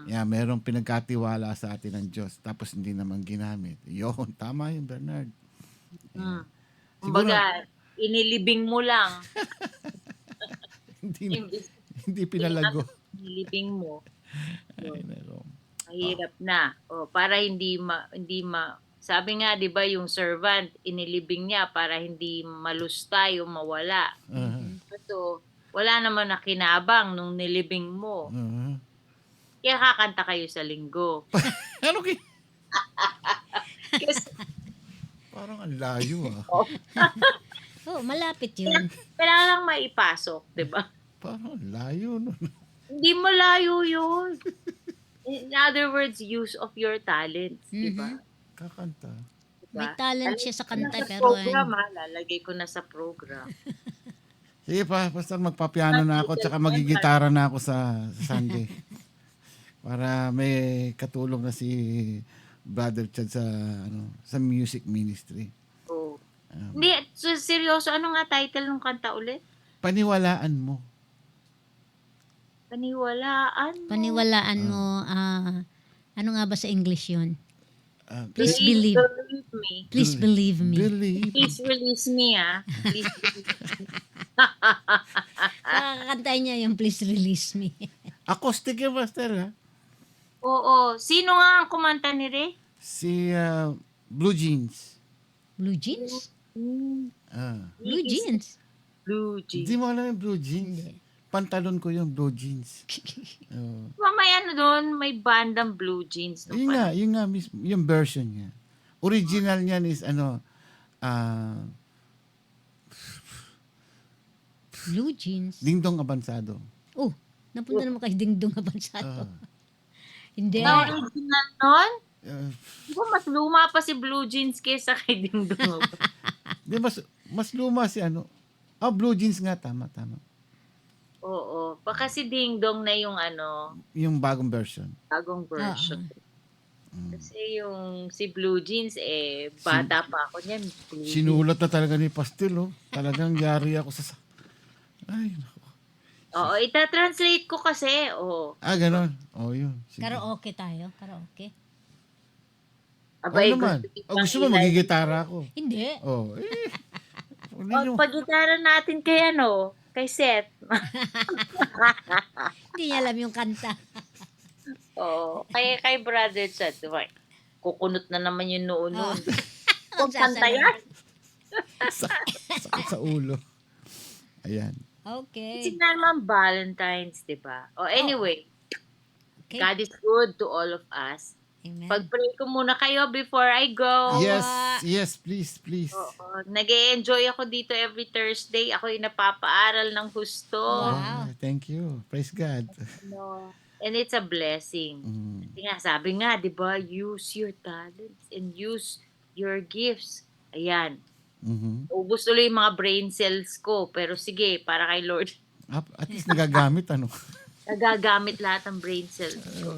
Yeah, merong pinagkatiwala sa atin ng Diyos, tapos hindi naman ginamit. Yun, tama yun, Bernard. Kumbaga, inilibing mo lang. hindi pinalago. Inilibing mo. Mahirap na. Para hindi sabi nga, 'di ba, yung servant inilibing niya para hindi malusta yung mawala. So, wala naman na kinabang nung nilibing mo. Kaya kakanta kayo sa linggo. Ano kasi parang ang layo malapit yun. Kailangan lang maipasok, 'di ba? Parang layo nun. Hindi malayo yun. In other words, use of your talents, di ba? Kakanta. Diba? May talent siya sa kanta, sa pero... program, lalagay ko na sa program. Sige pa, basta magpapiano na ako, tsaka magigitara na ako sa Sunday. Para may katulong na si Brother Chad sa music ministry. Hindi, so seryoso, ano nga title ng kanta ulit? Paniwalaan mo. Paniwalaan mo. Ano nga ba sa English yun? Please believe me. Please believe me. Please release me, Please release me. Kakantahin niya yung please release me. Acoustic yung Pastor, Oo. Sino nga ang kumanta ni Ray? Si Blue Jeans. Blue Jeans? Blue Jeans. Hindi mo alam yung Blue Jeans? Pantalon ko yung Blue Jeans. Mamaya doon, may bandang Blue Jeans. Yun nga, yung version niya. Original niyan is Blue Jeans? Dingdong Abansado. Napunta naman kay Dingdong Abansado. Hindi. Original nun? Di ba mas luma pa si Blue Jeans kaysa kay Dingdong? Di, mas luma si Blue Jeans nga, tama. Oo. Baka si Ding Dong na yung yung bagong version. Kasi yung si Blue Jeans, bata pa ako niyan. Sinulat na talaga ni Pastel, Talagang yari ako sa... Ay, naku. Oo, ita-translate ko kasi. Oo. Ganon. Yun. Sige. Karaoke tayo. Karaoke. Abay, naman. gusto Gusto mo magigitara ako. Hindi. Hindi nyo. Pag-gitara natin kay kay Seth. Hindi niya alam yung kanta. Oo, kay Brother Seth. Diba? Kukunot na naman yung noon nun. Kung Magsasalamat. kanta yan. Sakit sa ulo. Ayan. Okay. Kasi naman Valentine's, diba? Anyway, Okay. God is good to all of us. Amen. Pag-pray ko muna kayo before I go. Yes, please. Oo, nag-e-enjoy ako dito every Thursday. Ako yung napapaaral ng husto. Wow. Thank you. Praise God. And it's a blessing. Kasi nga, sabi nga, di ba, use your talents and use your gifts. Ayan. Ubus tuloy yung mga brain cells ko. Pero sige, para kay Lord. At least nagagamit, Nagagamit lahat ng brain cells ko.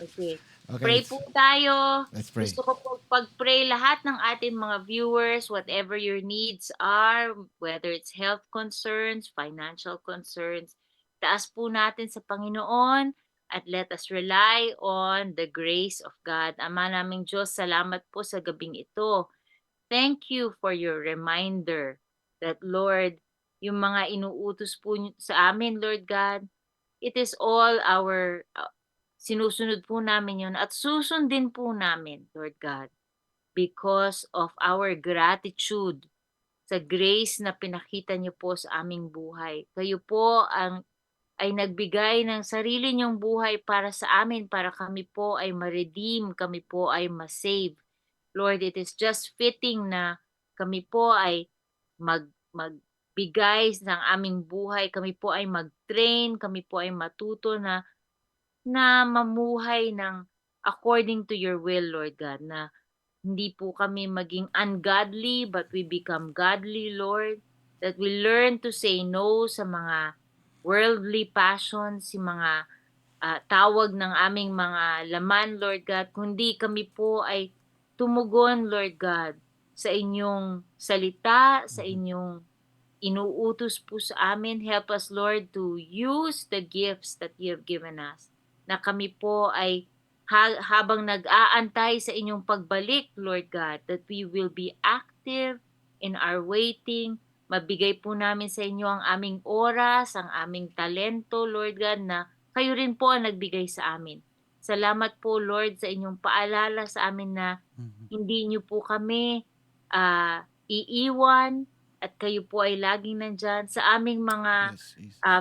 Okay. Okay, Pray po tayo. Let's pray. Gusto ko po pag-pray lahat ng ating mga viewers, whatever your needs are, whether it's health concerns, financial concerns, taas po natin sa Panginoon at let us rely on the grace of God. Ama naming Diyos, salamat po sa gabing ito. Thank you for your reminder that, Lord, yung mga inuutos po sa amin, Lord God, it is all our sinusunod po namin yun at susundin po namin, Lord God, because of our gratitude sa grace na pinakita niyo po sa aming buhay. Kayo po ay nagbigay ng sarili niyong buhay para sa amin, para kami po ay ma-redeem, kami po ay ma-save. Lord, it is just fitting na kami po ay magbigay ng aming buhay, kami po ay mag-train, kami po ay matuto na mamuhay ng according to your will, Lord God, na hindi po kami maging ungodly, but we become godly, Lord, that we learn to say no sa mga worldly passions, si mga tawag ng aming mga laman, Lord God, kundi kami po ay tumugon, Lord God, sa inyong salita, sa inyong inuutos po sa amin. Help us, Lord, to use the gifts that you have given us, na kami po ay habang nag-aantay sa inyong pagbalik, Lord God, that we will be active in our waiting. Mabigay po namin sa inyo ang aming oras, ang aming talento, Lord God, na kayo rin po ang nagbigay sa amin. Salamat po, Lord, sa inyong paalala sa amin na hindi niyo po kami iiwan at kayo po ay laging nandyan sa aming mga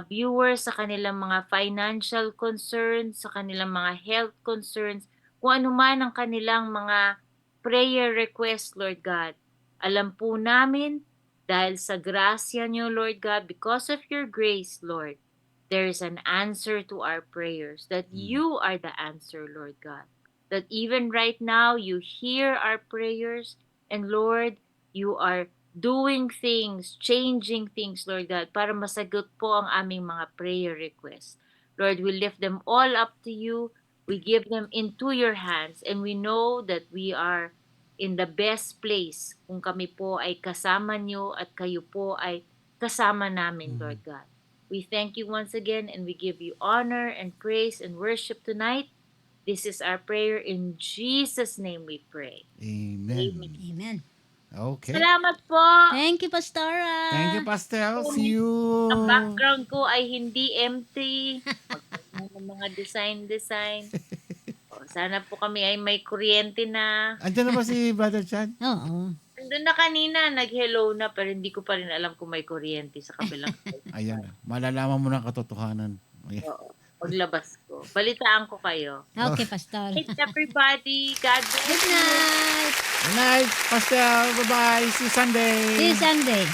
viewers, sa kanilang mga financial concerns, sa kanilang mga health concerns, kung ano man ang kanilang mga prayer requests, Lord God. Alam po namin, dahil sa grasya niyo, Lord God, because of your grace, Lord, there is an answer to our prayers, that you are the answer, Lord God. That even right now, you hear our prayers, and Lord, you are doing things, changing things, Lord God, para masagot po ang aming mga prayer requests. Lord, we lift them all up to you. We give them into your hands, and we know that we are in the best place kung kami po ay kasama nyo at kayo po ay kasama namin, Lord God. We thank you once again, and we give you honor and praise and worship tonight. This is our prayer. In Jesus' name we pray. Amen. Amen. Okay. Salamat po. Thank you, Pastora. Thank you, Pastel. See you. Ang background ko ay hindi empty. Magkaroon ng mga design. Sana po kami ay may kuryente na. Andiyan na ba si Brother Chad? Oo. Nandun na kanina, nag-hello na, pero hindi ko pa rin alam kung may kuryente sa kabilang. Ayan na. Malalaman mo ng katotohanan. Ayan. Oo. Paglabas ko. Balitaan ko kayo. Okay, Pastor. Hey, everybody. God bless Good you. night. Good night, Pastel. Bye-bye. See you Sunday. See you Sunday.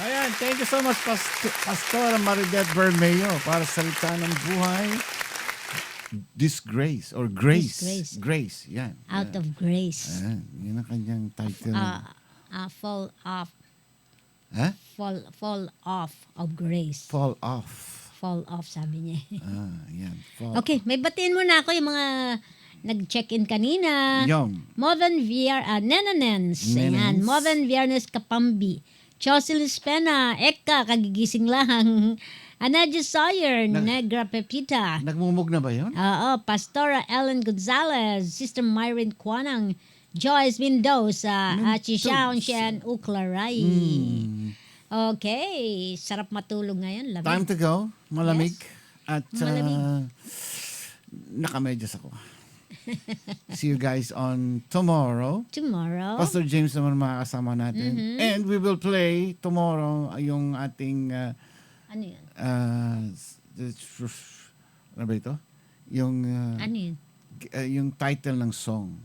Ayan, thank you so much, Pastor Maridet Bermeo, para sa salita ng buhay. Disgrace or grace. Disgrace. Grace, yan. Out of grace. Ayan, yun ang kanyang title. Fall off. Ha? Fall off of grace. Fall off. Fall off, sabi niya. Yan. Fall Okay, may batiin muna ako yung mga nag-check-in kanina. Yung. Modern Nenanens. Ayan. Modern Viernes Kapambi. Jocelyn Spena, Eka, kagigising lang. Anadia Sawyer, Negra Pepita. Nagmumug na ba yun? Oo, Pastora Ellen Gonzalez, Sister Myron Quanang, Joyce Mendoza, at si Shawn Shen Uklaray. Okay, sarap matulog ngayon. Lamig. Time to go. Malamig. Yes. At Malamig. nakamedyas ako. See you guys on tomorrow. Tomorrow. Pastor James naman makakasama natin. And we will play tomorrow yung ating Ano yun? ano ba ito? Yung Ano yun? yung title ng song.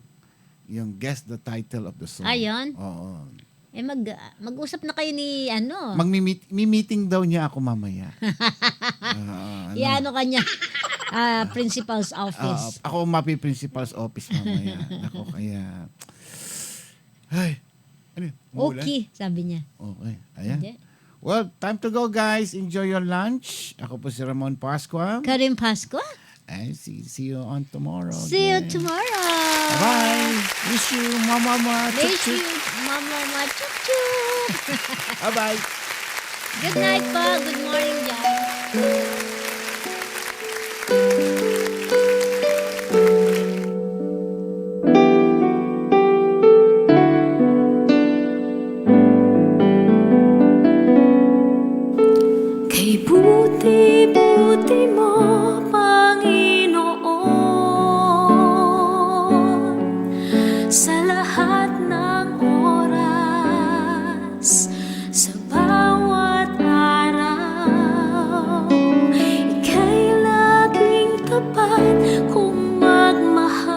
Yung guess the title of the song. Ayun? Oo. Mag-usap na kayo ni ano? Meeting daw niya ako mamaya. Iano kanya? Principal's office. Ako mapi-principal's office mamaya. Ako kaya... Ay, ano yun? Umuulan? Okay, sabi niya. Okay, ayan. Hindi. Well, time to go guys. Enjoy your lunch. Ako po si Ramon Pascua. Karim Pascua. And see you on tomorrow. See you again. tomorrow. Bye. Miss you, mama. Miss you, mama. Chup chup. Bye-bye. Good night po. Good morning, Jan. Kay buti-buti mo, Panginoon, sa lahat ng oras, sa bawat araw, ika'y laging tapat kung magmahal.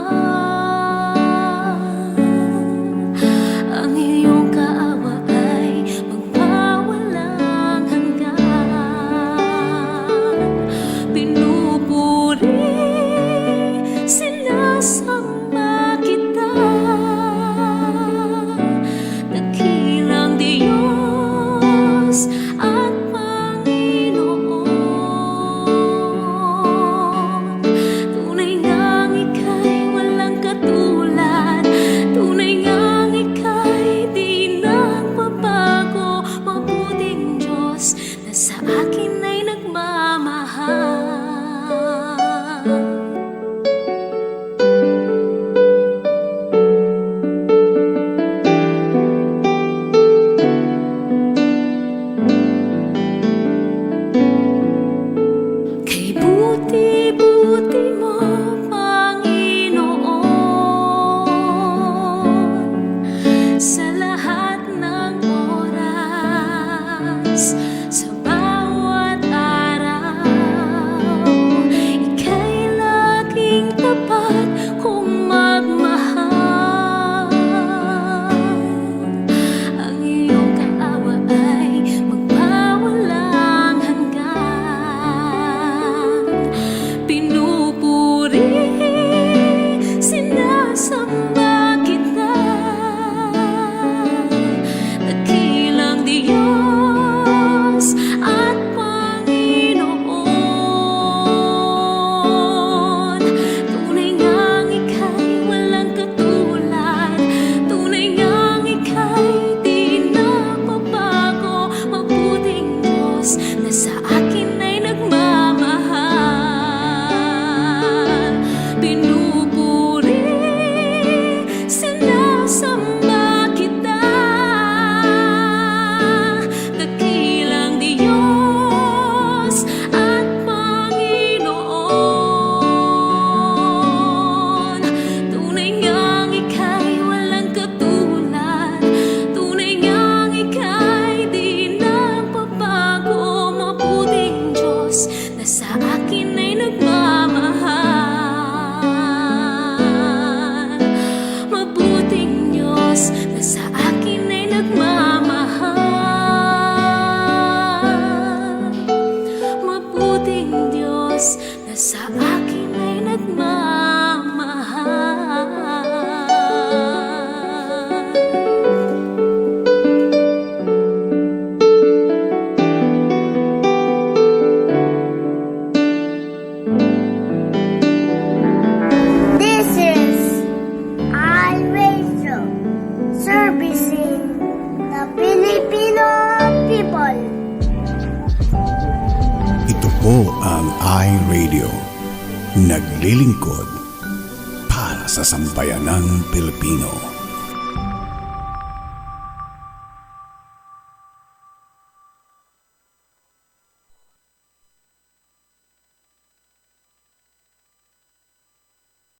Ang iyong kaawa ay magpawalang hanggan. Pinupuri, sinasamba kita, dakilang Diyos at Panginoon. Tunay ngang ika'y walang katulad, tunay ngang ika'y di nagbabago, mabuting Diyos na sa akin ay nagmamahal. Kay buti-buti mo, Panginoon, sa lahat ng oras, sa bawat araw, ika'y laging tapat kung magmahal. Ang iyong kaawa ay magpawalang hanggan. Pinupuri, sinasamba kita, dakilang Diyos at Panginoon. Tunay ngang ika'y walang katulad, tunay ngang ika'y di nagbabago, mabuting Diyos na sa akin ay nagmamahal. Pinupuri, sinasamba kita, dakilang Diyos at Panginoon. Tunay ngang ika'y walang katulad, tunay ngang ika'y di nagbabago, mabuting Diyos na sa akin ay nagmamahal. Mabuting Diyos na sa akin ay nagmamahal. Mabuting Diyos na sa akin ay nagmamahal. This is iRadio, servicing the Filipino Ito ang iRadio. Naglilingkod para sa sambayanang Pilipino.